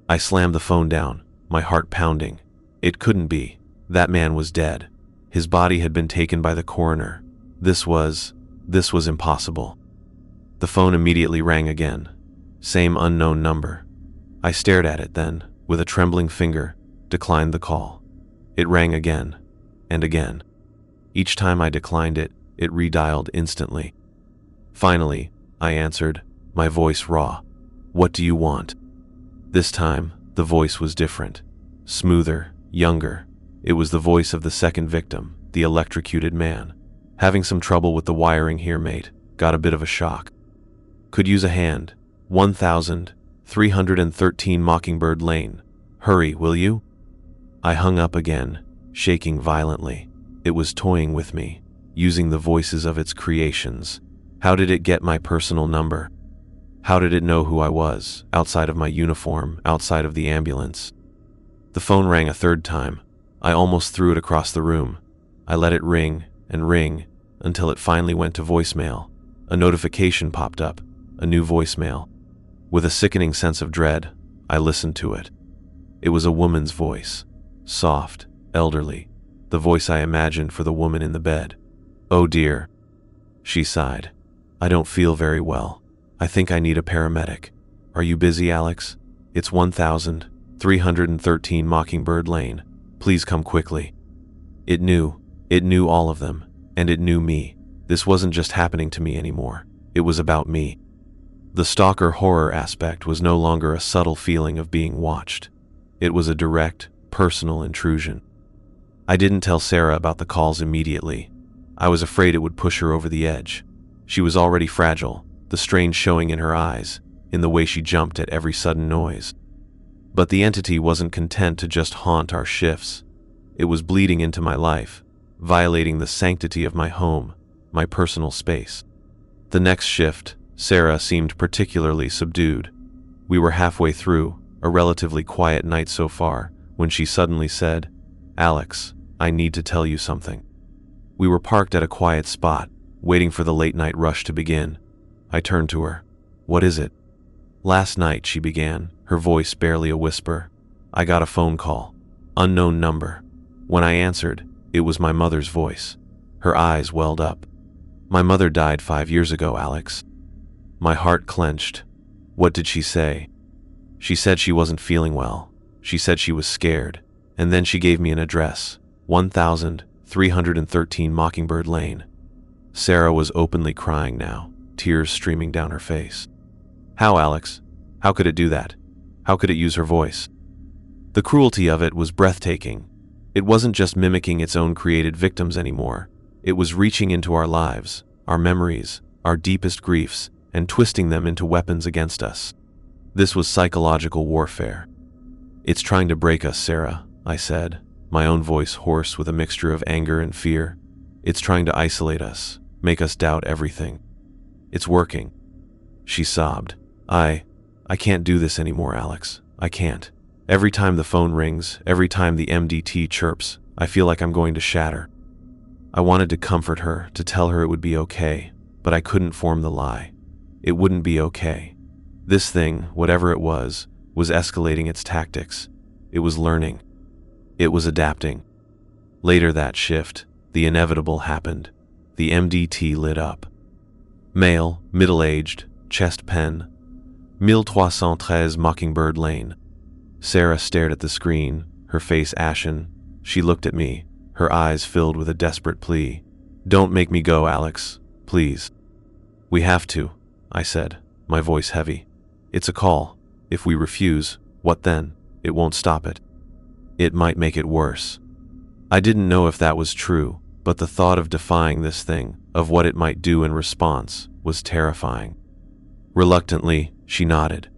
I slammed the phone down, my heart pounding. It couldn't be. That man was dead. His body had been taken by the coroner. This was impossible. The phone immediately rang again. Same unknown number. I stared at it then, with a trembling finger, declined the call. It rang again, and again. Each time I declined it, it redialed instantly. Finally, I answered, my voice raw. "What do you want?" This time, the voice was different. Smoother, younger. It was the voice of the second victim, the electrocuted man. "Having some trouble with the wiring here, mate. Got a bit of a shock. Could use a hand. 1313 Mockingbird Lane. Hurry, will you?" I hung up again, shaking violently. It was toying with me, using the voices of its creations. How did it get my personal number? How did it know who I was, outside of my uniform, outside of the ambulance? The phone rang a third time. I almost threw it across the room. I let it ring and ring until it finally went to voicemail. A notification popped up, a new voicemail. With a sickening sense of dread, I listened to it. It was a woman's voice, soft, elderly, the voice I imagined for the woman in the bed. "Oh dear," she sighed. "I don't feel very well. I think I need a paramedic. Are you busy, Alex? It's 1313 Mockingbird Lane. Please come quickly." It knew all of them, and it knew me. This wasn't just happening to me anymore. It was about me. The stalker horror aspect was no longer a subtle feeling of being watched. It was a direct, personal intrusion. I didn't tell Sarah about the calls immediately. I was afraid it would push her over the edge. She was already fragile, the strain showing in her eyes, in the way she jumped at every sudden noise. But the entity wasn't content to just haunt our shifts. It was bleeding into my life, violating the sanctity of my home, my personal space. The next shift, Sarah seemed particularly subdued. We were halfway through, a relatively quiet night so far, when she suddenly said, "Alex, I need to tell you something." We were parked at a quiet spot, waiting for the late-night rush to begin. I turned to her. "What is it?" "Last night," she began, her voice barely a whisper. "I got a phone call. Unknown number. When I answered, it was my mother's voice." Her eyes welled up. "My mother died 5 years ago, Alex." My heart clenched. What did she say? She said she wasn't feeling well. She said she was scared. And then she gave me an address, 1313 Mockingbird Lane. Sarah was openly crying now, tears streaming down her face. "How, Alex? How could it do that? How could it use her voice?" The cruelty of it was breathtaking. It wasn't just mimicking its own created victims anymore. It was reaching into our lives, our memories, our deepest griefs, and twisting them into weapons against us. This was psychological warfare. "It's trying to break us, Sarah," I said, my own voice hoarse with a mixture of anger and fear. "It's trying to isolate us, make us doubt everything. It's working." She sobbed. I can't do this anymore, Alex. I can't. Every time the phone rings, every time the MDT chirps, I feel like I'm going to shatter." I wanted to comfort her, to tell her it would be okay, but I couldn't form the lie. It wouldn't be okay. This thing, whatever it was escalating its tactics. It was learning. It was adapting. Later that shift, the inevitable happened. The MDT lit up. Male, middle-aged, chest pen, 1313 Mockingbird Lane. Sarah stared at the screen, her face ashen. She looked at me, her eyes filled with a desperate plea. "Don't make me go, Alex. Please." "We have to," I said, my voice heavy. "It's a call. If we refuse, what then? It won't stop it. It might make it worse." I didn't know if that was true, but the thought of defying this thing, of what it might do in response, was terrifying. Reluctantly, she nodded.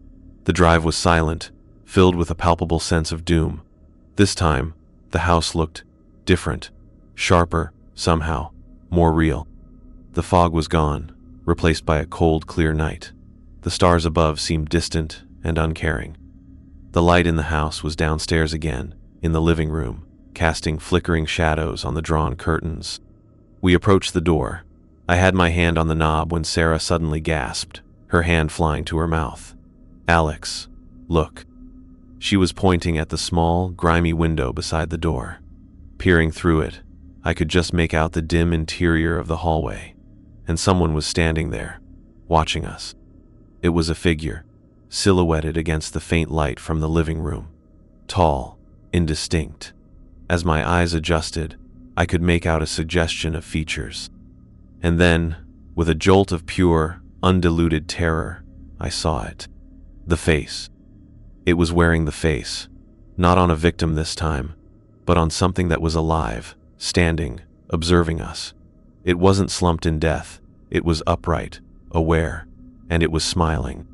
The drive was silent, filled with a palpable sense of doom. This time, the house looked different, sharper, somehow, more real. The fog was gone, replaced by a cold, clear night. The stars above seemed distant and uncaring. The light in the house was downstairs again, in the living room, casting flickering shadows on the drawn curtains. We approached the door. I had my hand on the knob when Sarah suddenly gasped, her hand flying to her mouth. "Alex, look." She was pointing at the small, grimy window beside the door. Peering through it, I could just make out the dim interior of the hallway, and someone was standing there, watching us. It was a figure, silhouetted against the faint light from the living room. Tall, indistinct. As my eyes adjusted, I could make out a suggestion of features. And then, with a jolt of pure, undiluted terror, I saw it. The face. It was wearing the face, not on a victim this time, but on something that was alive, standing, observing us. It wasn't slumped in death. It was upright, aware, and it was smiling.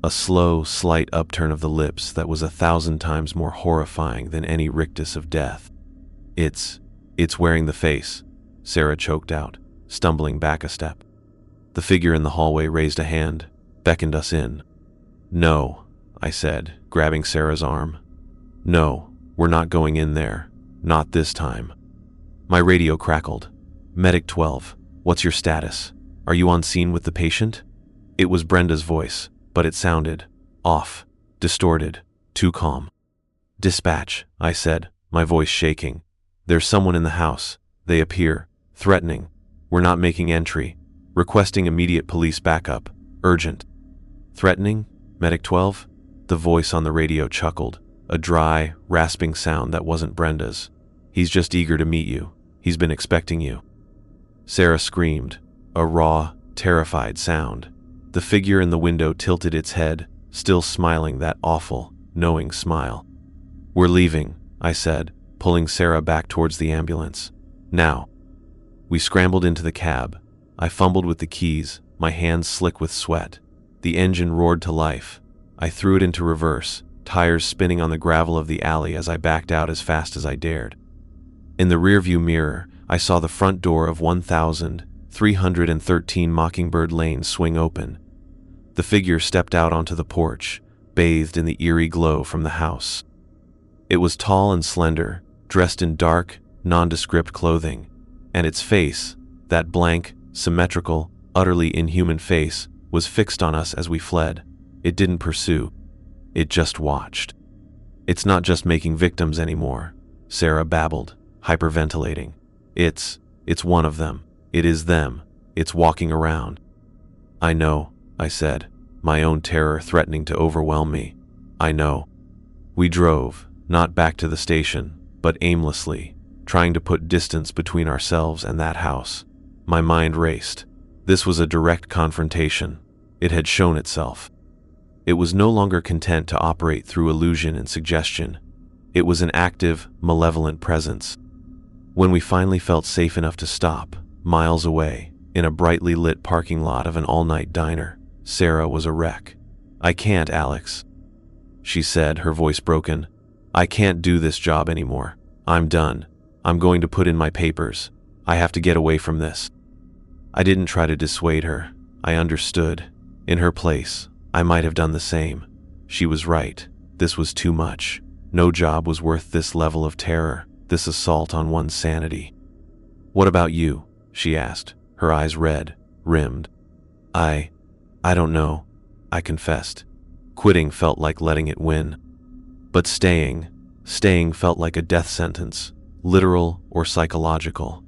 A slow, slight upturn of the lips that was 1,000 times more horrifying than any rictus of death. It's wearing the face," Sarah choked out, stumbling back a step. The figure in the hallway raised a hand, beckoned us in. "No," I said, grabbing Sarah's arm. "No, "We're not going in there. Not this time." My radio crackled. "Medic 12, what's your status? Are you on scene with the patient?" It was Brenda's voice, but it sounded off, distorted, too calm. "Dispatch," I said, my voice shaking. "There's someone in the house. They appear threatening. We're not making entry. Requesting immediate police backup. Urgent." "Threatening? Medic 12? The voice on the radio chuckled, a dry, rasping sound that wasn't Brenda's. "He's just eager to meet you. He's been expecting you." Sarah screamed, a raw, terrified sound. The figure in the window tilted its head, still smiling that awful, knowing smile. "We're leaving," I said, pulling Sarah back towards the ambulance. "Now." We scrambled into the cab. I fumbled with the keys, my hands slick with sweat. The engine roared to life. I threw it into reverse, tires spinning on the gravel of the alley as I backed out as fast as I dared. In the rearview mirror, I saw the front door of 1313 Mockingbird Lane swing open. The figure stepped out onto the porch, bathed in the eerie glow from the house. It was tall and slender, dressed in dark, nondescript clothing, and its face, that blank, symmetrical, utterly inhuman face, was fixed on us as we fled. It didn't pursue. It just watched. "It's not just making victims anymore," Sarah babbled, hyperventilating. It's one of them. It is them. It's walking around." "I know," I said, my own terror threatening to overwhelm me. "I know." We drove, not back to the station, but aimlessly, trying to put distance between ourselves and that house. My mind raced. This was a direct confrontation. It had shown itself. It was no longer content to operate through illusion and suggestion. It was an active, malevolent presence. When we finally felt safe enough to stop, miles away, in a brightly lit parking lot of an all-night diner, Sarah was a wreck. "I can't, Alex," she said, her voice broken. "I can't do this job anymore. I'm done. I'm going to put in my papers. I have to get away from this." I didn't try to dissuade her. I understood. In her place, I might have done the same. She was right. This was too much. No job was worth this level of terror, this assault on one's sanity. "What about you?" she asked, her eyes red, rimmed. I don't know," I confessed. Quitting felt like letting it win. But staying felt like a death sentence, literal or psychological.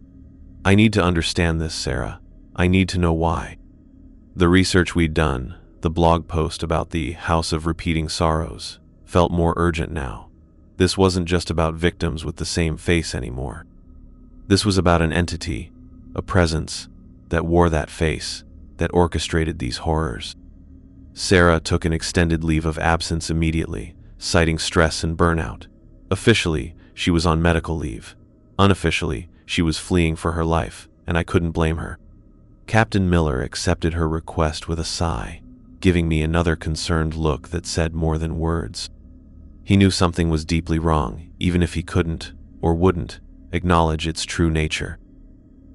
"I need to understand this, Sarah. I need to know why." The research we'd done, the blog post about the House of Repeating Sorrows, felt more urgent now. This wasn't just about victims with the same face anymore. This was about an entity, a presence, that wore that face, that orchestrated these horrors. Sarah took an extended leave of absence immediately, citing stress and burnout. Officially, she was on medical leave. Unofficially, she was fleeing for her life, and I couldn't blame her. Captain Miller accepted her request with a sigh, giving me another concerned look that said more than words. He knew something was deeply wrong, even if he couldn't, or wouldn't, acknowledge its true nature.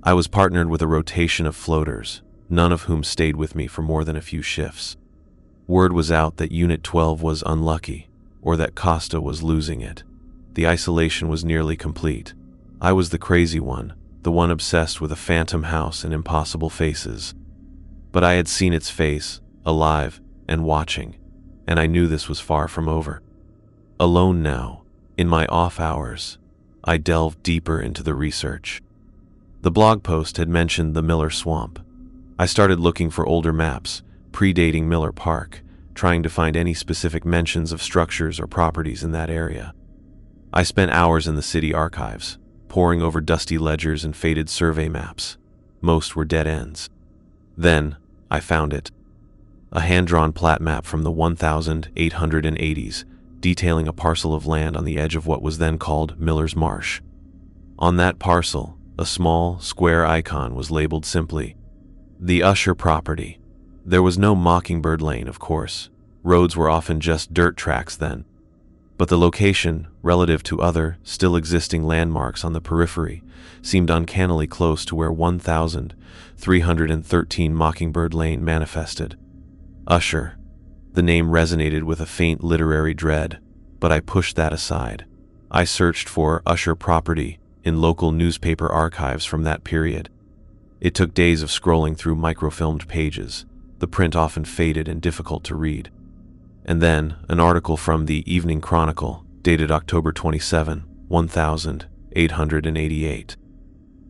I was partnered with a rotation of floaters, none of whom stayed with me for more than a few shifts. Word was out that Unit 12 was unlucky, or that Costa was losing it. The isolation was nearly complete. I was the crazy one, the one obsessed with a phantom house and impossible faces. But I had seen its face, alive and watching, and I knew this was far from over. Alone now, in my off hours, I delved deeper into the research. The blog post had mentioned the Miller Swamp. I started looking for older maps, predating Miller Park, trying to find any specific mentions of structures or properties in that area. I spent hours in the city archives, poring over dusty ledgers and faded survey maps. Most were dead ends. Then, I found it. A hand-drawn plat map from the 1880s, detailing a parcel of land on the edge of what was then called Miller's Marsh. On that parcel, a small, square icon was labeled simply, "The Usher Property." There was no Mockingbird Lane, of course. Roads were often just dirt tracks then. But the location, relative to other, still existing landmarks on the periphery, seemed uncannily close to where 1313 Mockingbird Lane manifested. Usher. The name resonated with a faint literary dread, but I pushed that aside. I searched for Usher property in local newspaper archives from that period. It took days of scrolling through microfilmed pages, the print often faded and difficult to read. And then, an article from the Evening Chronicle, dated October 27, 1888.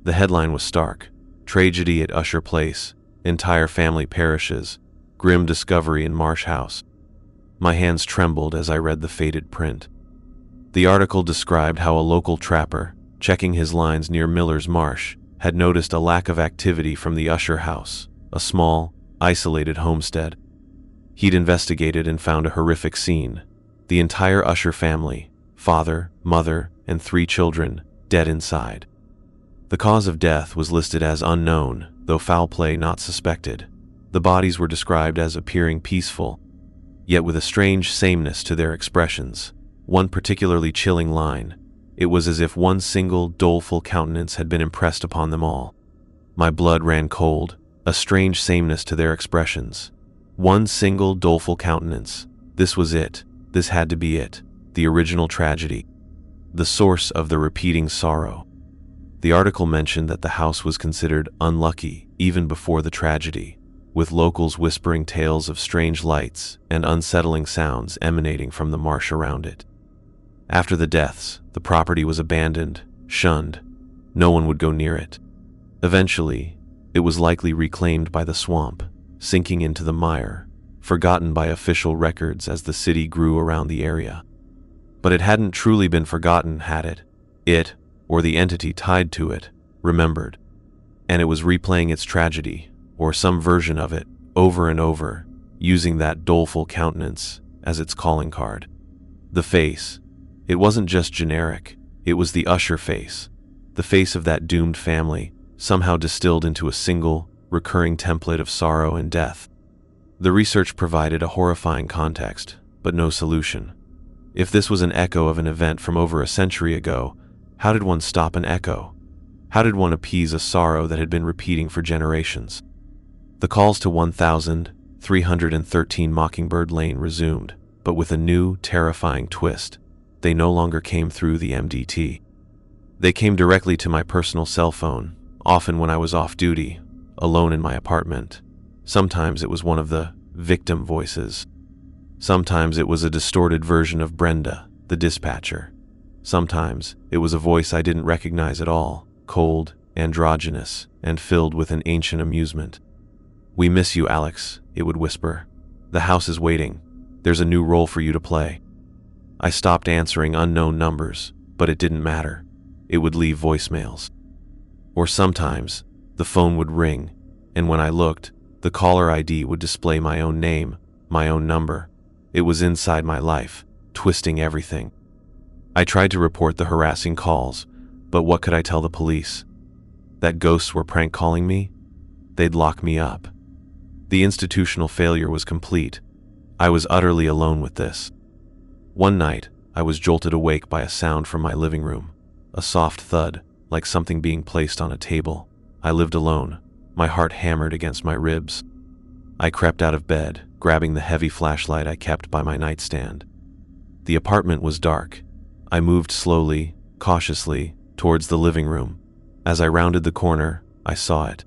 The headline was stark: Tragedy at Usher Place, Entire Family Perishes, Grim Discovery in Marsh House. My hands trembled as I read the faded print. The article described how a local trapper, checking his lines near Miller's Marsh, had noticed a lack of activity from the Usher house, a small, isolated homestead. He'd investigated and found a horrific scene. The entire Usher family, father, mother, and 3 children, dead inside. The cause of death was listed as unknown, though foul play not suspected. The bodies were described as appearing peaceful, yet with a strange sameness to their expressions. One particularly chilling line: it was as if one single, doleful countenance had been impressed upon them all. My blood ran cold, a strange sameness to their expressions. One single, doleful countenance. This was it. This had to be it. The original tragedy. The source of the repeating sorrow. The article mentioned that the house was considered unlucky even before the tragedy, with locals whispering tales of strange lights and unsettling sounds emanating from the marsh around it. After the deaths, the property was abandoned, shunned. No one would go near it. Eventually, it was likely reclaimed by the swamp, sinking into the mire, forgotten by official records as the city grew around the area. But it hadn't truly been forgotten, had it? It, or the entity tied to it, remembered. And it was replaying its tragedy, or some version of it, over and over, using that doleful countenance as its calling card. The face. It wasn't just generic, it was the Usher face. The face of that doomed family, somehow distilled into a single, recurring template of sorrow and death. The research provided a horrifying context, but no solution. If this was an echo of an event from over a century ago, how did one stop an echo? How did one appease a sorrow that had been repeating for generations? The calls to 1313 Mockingbird Lane resumed, but with a new, terrifying twist. They no longer came through the MDT. They came directly to my personal cell phone, often when I was off duty, alone in my apartment. Sometimes it was one of the victim voices. Sometimes it was a distorted version of Brenda, the dispatcher. Sometimes it was a voice I didn't recognize at all, cold, androgynous, and filled with an ancient amusement. "We miss you, Alex," it would whisper. "The house is waiting. There's a new role for you to play." I stopped answering unknown numbers, but it didn't matter. It would leave voicemails. Or sometimes, the phone would ring, and when I looked, the caller ID would display my own name, my own number. It was inside my life, twisting everything. I tried to report the harassing calls, but what could I tell the police? That ghosts were prank calling me? They'd lock me up. The institutional failure was complete. I was utterly alone with this. One night, I was jolted awake by a sound from my living room, a soft thud, like something being placed on a table. I lived alone, my heart hammered against my ribs. I crept out of bed, grabbing the heavy flashlight I kept by my nightstand. The apartment was dark. I moved slowly, cautiously, towards the living room. As I rounded the corner, I saw it.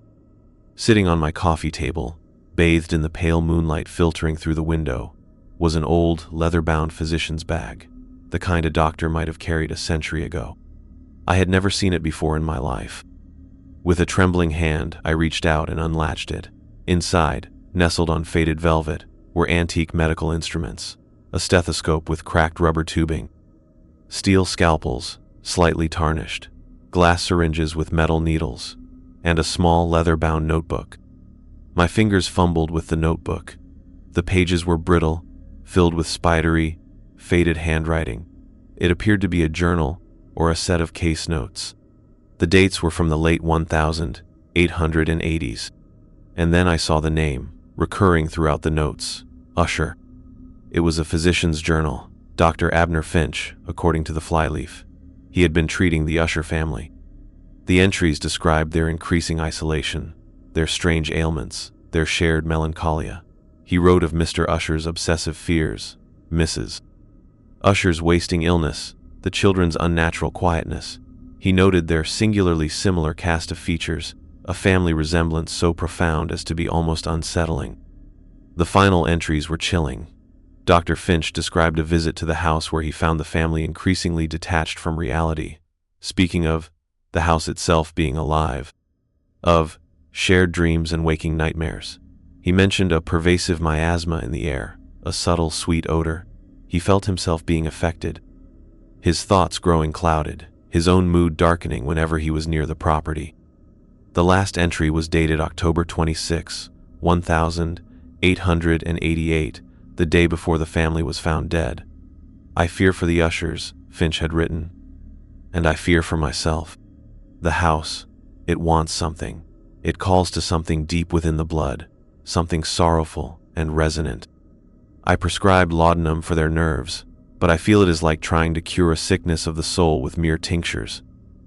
Sitting on my coffee table, bathed in the pale moonlight filtering through the window, was an old, leather-bound physician's bag, the kind a doctor might have carried a century ago. I had never seen it before in my life. With a trembling hand, I reached out and unlatched it. Inside, nestled on faded velvet, were antique medical instruments, a stethoscope with cracked rubber tubing, steel scalpels, slightly tarnished, glass syringes with metal needles, and a small leather-bound notebook. My fingers fumbled with the notebook. The pages were brittle, filled with spidery, faded handwriting. It appeared to be a journal or a set of case notes. The dates were from the late 1880s. And then I saw the name, recurring throughout the notes: Usher. It was a physician's journal, Dr. Abner Finch, according to the flyleaf. He had been treating the Usher family. The entries described their increasing isolation, their strange ailments, their shared melancholia. He wrote of Mr. Usher's obsessive fears, Mrs. Usher's wasting illness, the children's unnatural quietness. He noted their singularly similar cast of features, a family resemblance so profound as to be almost unsettling. The final entries were chilling. Dr. Finch described a visit to the house where he found the family increasingly detached from reality, speaking of the house itself being alive, of shared dreams and waking nightmares. He mentioned a pervasive miasma in the air, a subtle, sweet odor. He felt himself being affected, his thoughts growing clouded, his own mood darkening whenever he was near the property. The last entry was dated October 26, 1888, the day before the family was found dead. "I fear for the ushers," Finch had written, "and I fear for myself. The house, it wants something. It calls to something deep within the blood, something sorrowful and resonant. I prescribed laudanum for their nerves, but I feel it is like trying to cure a sickness of the soul with mere tinctures.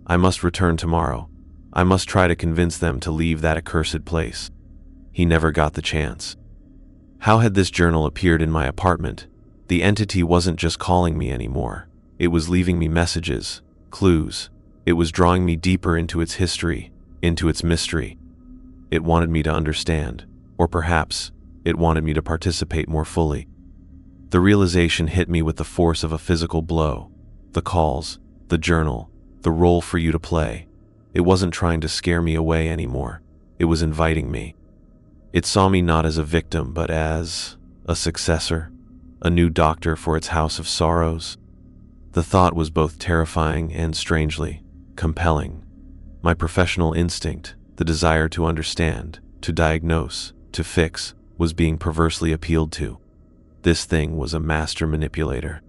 I must return tomorrow. I must try to convince them to leave that accursed place." He never got the chance. How had this journal appeared in my apartment? The entity wasn't just calling me anymore. It was leaving me messages, clues. It was drawing me deeper into its history, into its mystery. It wanted me to understand, or perhaps it wanted me to participate more fully. The realization hit me with the force of a physical blow. The calls, the journal, the role for you to play. It wasn't trying to scare me away anymore. It was inviting me. It saw me not as a victim, but as a successor, a new doctor for its house of sorrows. The thought was both terrifying and strangely compelling. My professional instinct, the desire to understand, to diagnose, to fix, was being perversely appealed to. This thing was a master manipulator.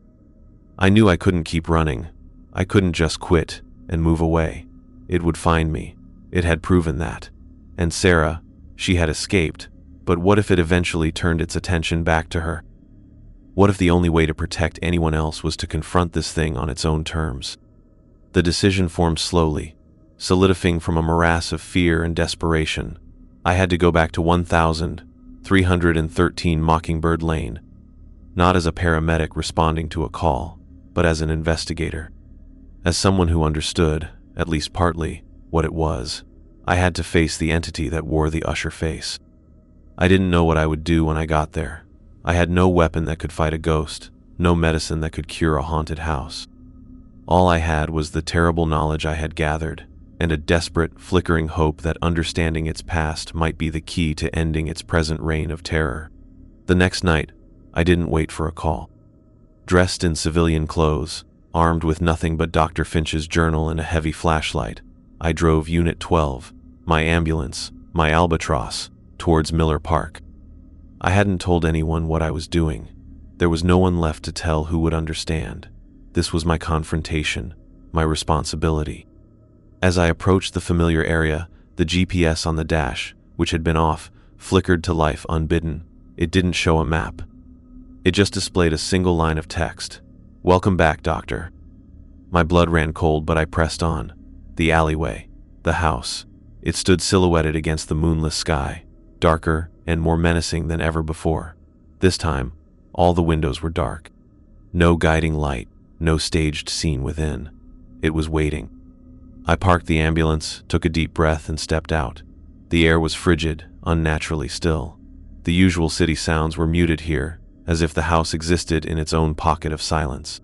I knew I couldn't keep running. I couldn't just quit and move away. It would find me. It had proven that. And Sarah, she had escaped, but what if it eventually turned its attention back to her? What if the only way to protect anyone else was to confront this thing on its own terms? The decision formed slowly, solidifying from a morass of fear and desperation. I had to go back to 1313 Mockingbird Lane, not as a paramedic responding to a call, but as an investigator. As someone who understood, at least partly, what it was. I had to face the entity that wore the usher face. I didn't know what I would do when I got there. I had no weapon that could fight a ghost, no medicine that could cure a haunted house. All I had was the terrible knowledge I had gathered, and a desperate, flickering hope that understanding its past might be the key to ending its present reign of terror. The next night, I didn't wait for a call. Dressed in civilian clothes, armed with nothing but Dr. Finch's journal and a heavy flashlight, I drove Unit 12, my ambulance, my albatross, towards Miller Park. I hadn't told anyone what I was doing. There was no one left to tell who would understand. This was my confrontation, my responsibility. As I approached the familiar area, the GPS on the dash, which had been off, flickered to life unbidden. It didn't show a map. It just displayed a single line of text. "Welcome back, Doctor." My blood ran cold, but I pressed on. The alleyway, the house. It stood silhouetted against the moonless sky, darker and more menacing than ever before. This time, all the windows were dark. No guiding light, no staged scene within. It was waiting. I parked the ambulance, took a deep breath, and stepped out. The air was frigid, unnaturally still. The usual city sounds were muted here, as if the house existed in its own pocket of silence.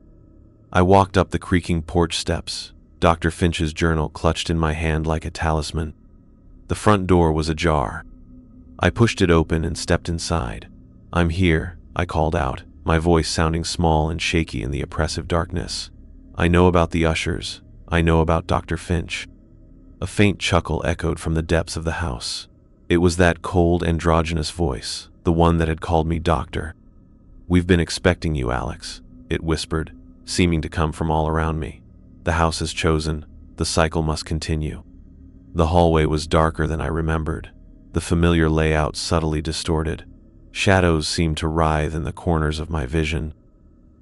I walked up the creaking porch steps, Dr. Finch's journal clutched in my hand like a talisman. The front door was ajar. I pushed it open and stepped inside. "I'm here," I called out, my voice sounding small and shaky in the oppressive darkness. "I know about the ushers. I know about Dr. Finch." A faint chuckle echoed from the depths of the house. It was that cold, androgynous voice, the one that had called me doctor. "We've been expecting you, Alex," it whispered, seeming to come from all around me. "The house has chosen. The cycle must continue." The hallway was darker than I remembered, the familiar layout subtly distorted. Shadows seemed to writhe in the corners of my vision.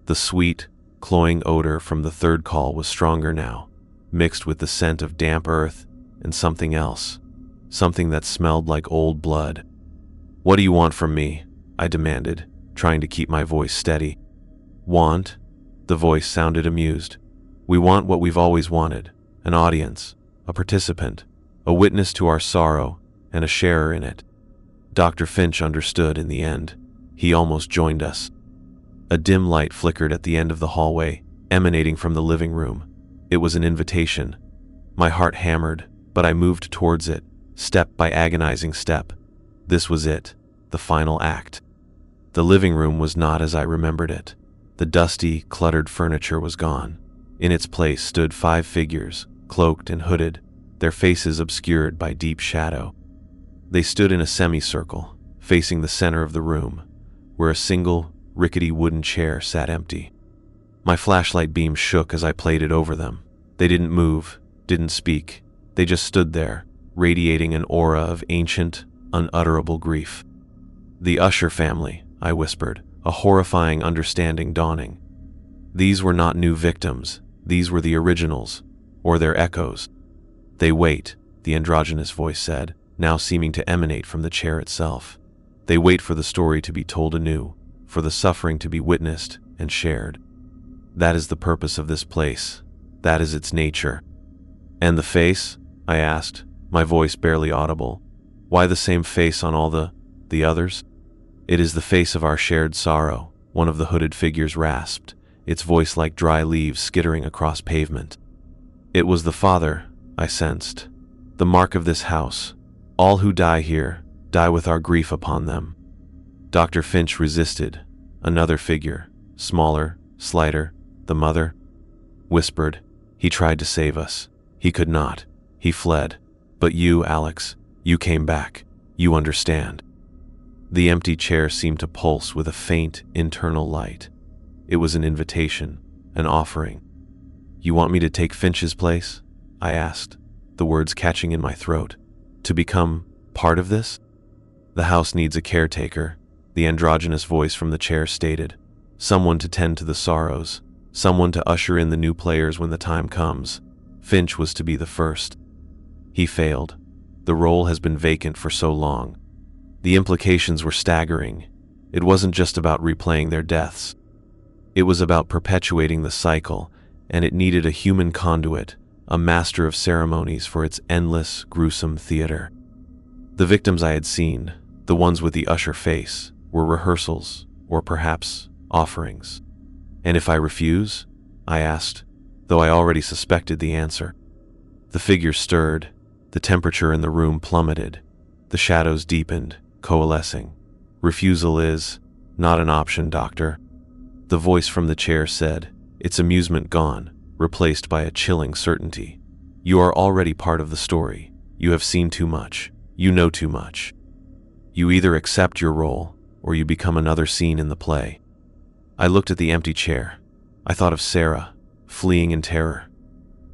The sweet, cloying odor from the third call was stronger now, mixed with the scent of damp earth and something else, something that smelled like old blood. "What do you want from me?" I demanded, trying to keep my voice steady. "Want?" The voice sounded amused. We want what we've always wanted: an audience, a participant, a witness to our sorrow, and a sharer in it. Dr. Finch understood in the end. He almost joined us. A dim light flickered at the end of the hallway, emanating from the living room. It was an invitation. My heart hammered, but I moved towards it, step by agonizing step. This was it, the final act. The living room was not as I remembered it. The dusty, cluttered furniture was gone. In its place stood 5 figures, cloaked and hooded, their faces obscured by deep shadow. They stood in a semicircle, facing the center of the room, where a single, rickety wooden chair sat empty. My flashlight beam shook as I played it over them. They didn't move, didn't speak. They just stood there, radiating an aura of ancient, unutterable grief. "The Usher family," I whispered, a horrifying understanding dawning. These were not new victims. These were the originals, or their echoes. "They wait," the androgynous voice said, now seeming to emanate from the chair itself. "They wait for the story to be told anew, for the suffering to be witnessed and shared. That is the purpose of this place. That is its nature." "And the face?" I asked, my voice barely audible. "Why the same face on all the others?" "It is the face of our shared sorrow," one of the hooded figures rasped, its voice like dry leaves skittering across pavement. "It was the father," I sensed. "The mark of this house. All who die here die with our grief upon them." Dr. Finch resisted. Another figure, smaller, slighter, the mother, whispered, "He tried to save us. He could not. He fled. But you, Alex, you came back. You understand." The empty chair seemed to pulse with a faint, internal light. It was an invitation, an offering. "You want me to take Finch's place?" I asked, the words catching in my throat. "To become part of this?" "The house needs a caretaker," the androgynous voice from the chair stated. "Someone to tend to the sorrows, someone to usher in the new players when the time comes. Finch was to be the first. He failed. The role has been vacant for so long." The implications were staggering. It wasn't just about replaying their deaths. It was about perpetuating the cycle, and it needed a human conduit, a master of ceremonies for its endless, gruesome theater. The victims I had seen, the ones with the usher face, were rehearsals, or perhaps offerings. "And if I refuse?" I asked, though I already suspected the answer. The figures stirred, the temperature in the room plummeted, the shadows deepened, coalescing. "Refusal is not an option, Doctor." The voice from the chair said, its amusement gone, replaced by a chilling certainty. "You are already part of the story. You have seen too much. You know too much. You either accept your role, or you become another scene in the play." I looked at the empty chair. I thought of Sarah, fleeing in terror.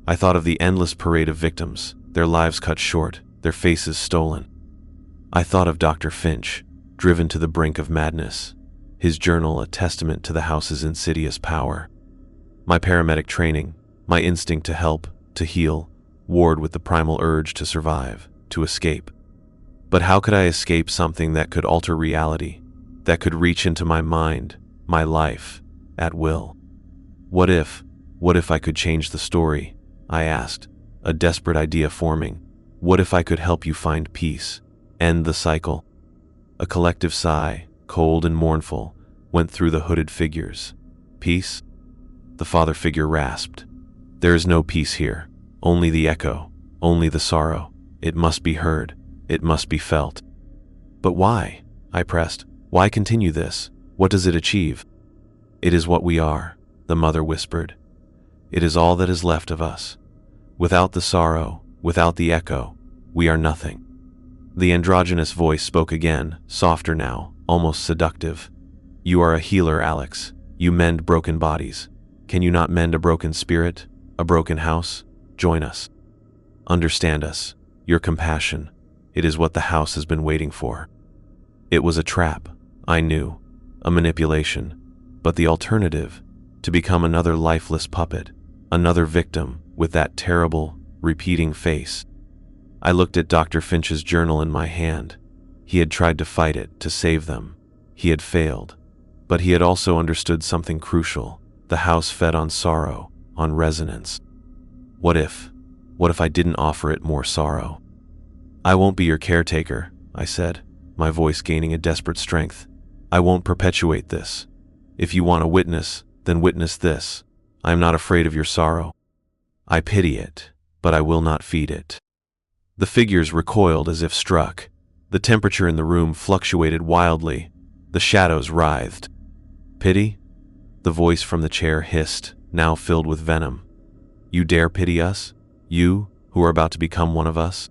I thought of the endless parade of victims, their lives cut short, their faces stolen. I thought of Dr. Finch, driven to the brink of madness, his journal a testament to the house's insidious power. My paramedic training, my instinct to help, to heal, warred with the primal urge to survive, to escape. But how could I escape something that could alter reality, that could reach into my mind, my life, at will? What if I could change the story? I asked, a desperate idea forming. What if I could help you find peace, end the cycle? A collective sigh, cold and mournful, went through the hooded figures. "Peace?" The father figure rasped. "There is no peace here. Only the echo, only the sorrow. It must be heard. It must be felt." "But why?" I pressed. "Why continue this? What does it achieve?" "It is what we are," the mother whispered. "It is all that is left of us. Without the sorrow, without the echo, we are nothing." The androgynous voice spoke again, softer now, almost seductive. "You are a healer, Alex. You mend broken bodies. Can you not mend a broken spirit, a broken house? Join us. Understand us. Your compassion. It is what the house has been waiting for." It was a trap, I knew, a manipulation, but the alternative, to become another lifeless puppet, another victim with that terrible, repeating face. I looked at Dr. Finch's journal in my hand. He had tried to fight it, to save them. He had failed. But he had also understood something crucial. The house fed on sorrow, on resonance. What if I didn't offer it more sorrow? I won't be your caretaker, I said, my voice gaining a desperate strength. I won't perpetuate this. If you want to witness, then witness this. I am not afraid of your sorrow. I pity it, but I will not feed it. The figures recoiled as if struck. The temperature in the room fluctuated wildly. The shadows writhed. Pity? The voice from the chair hissed, now filled with venom. You dare pity us? You, who are about to become one of us?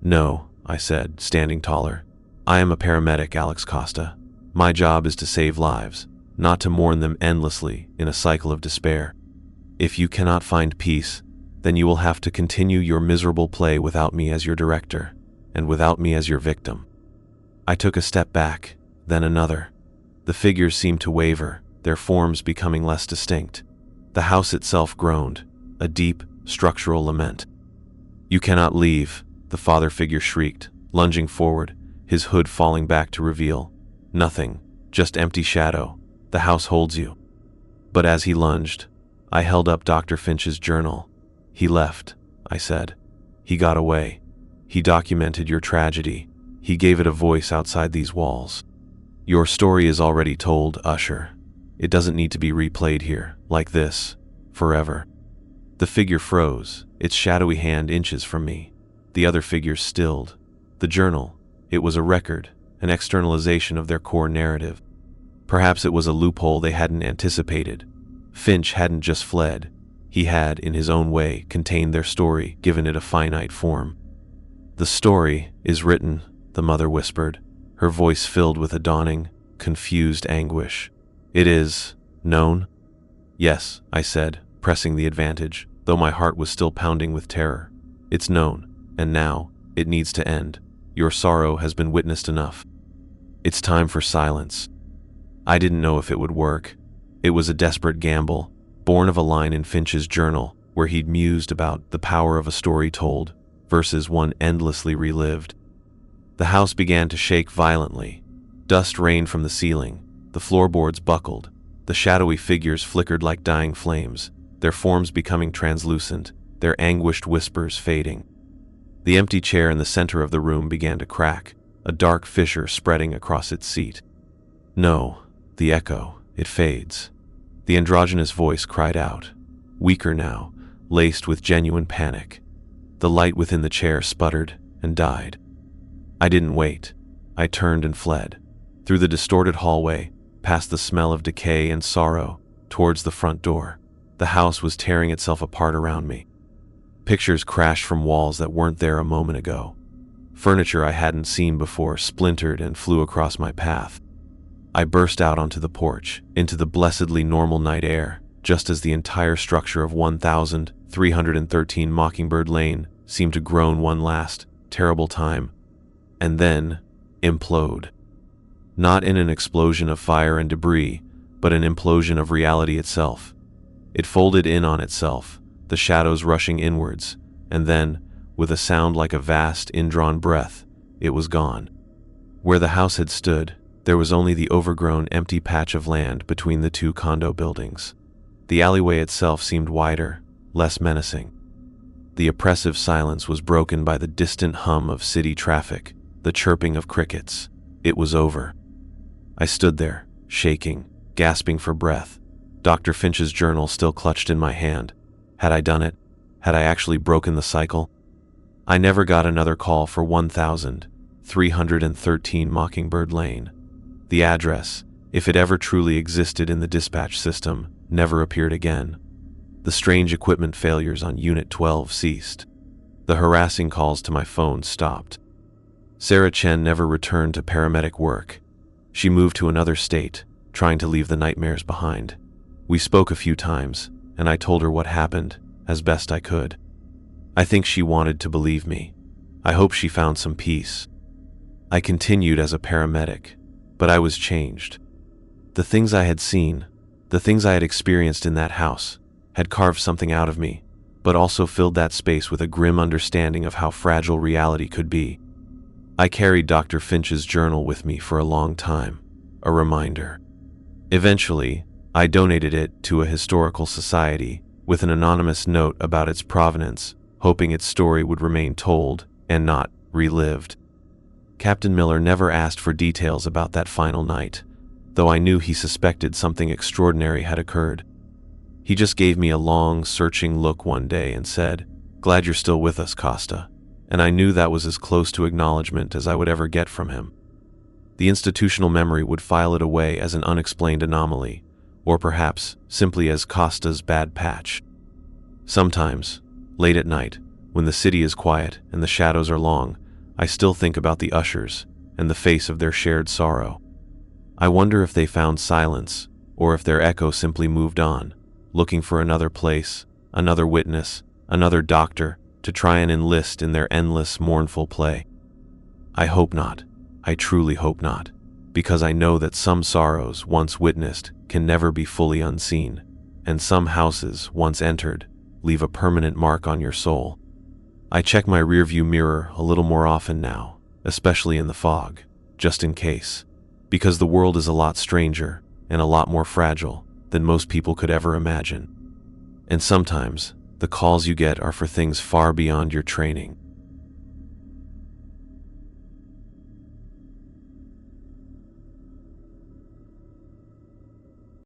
No, I said, standing taller. I am a paramedic, Alex Costa. My job is to save lives, not to mourn them endlessly in a cycle of despair. If you cannot find peace, then you will have to continue your miserable play without me as your director, and without me as your victim. I took a step back, then another. The figures seemed to waver, their forms becoming less distinct. The house itself groaned, a deep, structural lament. You cannot leave, the father figure shrieked, lunging forward, his hood falling back to reveal nothing, just empty shadow. The house holds you. But as he lunged, I held up Dr. Finch's journal. He left, I said. He got away. He documented your tragedy. He gave it a voice outside these walls. Your story is already told, Usher. It doesn't need to be replayed here, like this, forever. The figure froze, its shadowy hand inches from me. The other figures stilled. The journal, it was a record, an externalization of their core narrative. Perhaps it was a loophole they hadn't anticipated. Finch hadn't just fled. He had, in his own way, contained their story, given it a finite form. The story is written, the mother whispered, her voice filled with a dawning, confused anguish. It is known? Yes, I said, pressing the advantage, though my heart was still pounding with terror. It's known, and now, it needs to end. Your sorrow has been witnessed enough. It's time for silence. I didn't know if it would work. It was a desperate gamble, born of a line in Finch's journal, where he'd mused about the power of a story told, versus one endlessly relived. The house began to shake violently. Dust rained from the ceiling. The floorboards buckled. The shadowy figures flickered like dying flames, their forms becoming translucent, their anguished whispers fading. The empty chair in the center of the room began to crack, a dark fissure spreading across its seat. No, the echo, it fades. The androgynous voice cried out, weaker now, laced with genuine panic. The light within the chair sputtered and died. I didn't wait. I turned and fled. Through the distorted hallway, past the smell of decay and sorrow, towards the front door. The house was tearing itself apart around me. Pictures crashed from walls that weren't there a moment ago. Furniture I hadn't seen before splintered and flew across my path. I burst out onto the porch, into the blessedly normal night air, just as the entire structure of 1313 Mockingbird Lane seemed to groan one last, terrible time, and then implode. Not in an explosion of fire and debris, but an implosion of reality itself. It folded in on itself, the shadows rushing inwards, and then, with a sound like a vast, indrawn breath, it was gone. Where the house had stood, there was only the overgrown, empty patch of land between the two condo buildings. The alleyway itself seemed wider, less menacing. The oppressive silence was broken by the distant hum of city traffic, the chirping of crickets. It was over. I stood there, shaking, gasping for breath. Dr. Finch's journal still clutched in my hand. Had I done it? Had I actually broken the cycle? I never got another call for 1313 Mockingbird Lane. The address, if it ever truly existed in the dispatch system, never appeared again. The strange equipment failures on Unit 12 ceased. The harassing calls to my phone stopped. Sarah Chen never returned to paramedic work. She moved to another state, trying to leave the nightmares behind. We spoke a few times, and I told her what happened, as best I could. I think she wanted to believe me. I hope she found some peace. I continued as a paramedic, but I was changed. The things I had seen, the things I had experienced in that house, had carved something out of me, but also filled that space with a grim understanding of how fragile reality could be. I carried Dr. Finch's journal with me for a long time, a reminder. Eventually, I donated it to a historical society, with an anonymous note about its provenance, hoping its story would remain told and not relived. Captain Miller never asked for details about that final night, though I knew he suspected something extraordinary had occurred. He just gave me a long, searching look one day and said, "Glad you're still with us, Costa," and I knew that was as close to acknowledgement as I would ever get from him. The institutional memory would file it away as an unexplained anomaly, or perhaps simply as Costa's bad patch. Sometimes, late at night, when the city is quiet and the shadows are long, I still think about the ushers and the face of their shared sorrow. I wonder if they found silence, or if their echo simply moved on, looking for another place, another witness, another doctor to try and enlist in their endless, mournful play. I hope not. I truly hope not, because I know that some sorrows once witnessed can never be fully unseen, and some houses once entered leave a permanent mark on your soul. I check my rearview mirror a little more often now, especially in the fog, just in case, because the world is a lot stranger and a lot more fragile than most people could ever imagine. And sometimes, the calls you get are for things far beyond your training.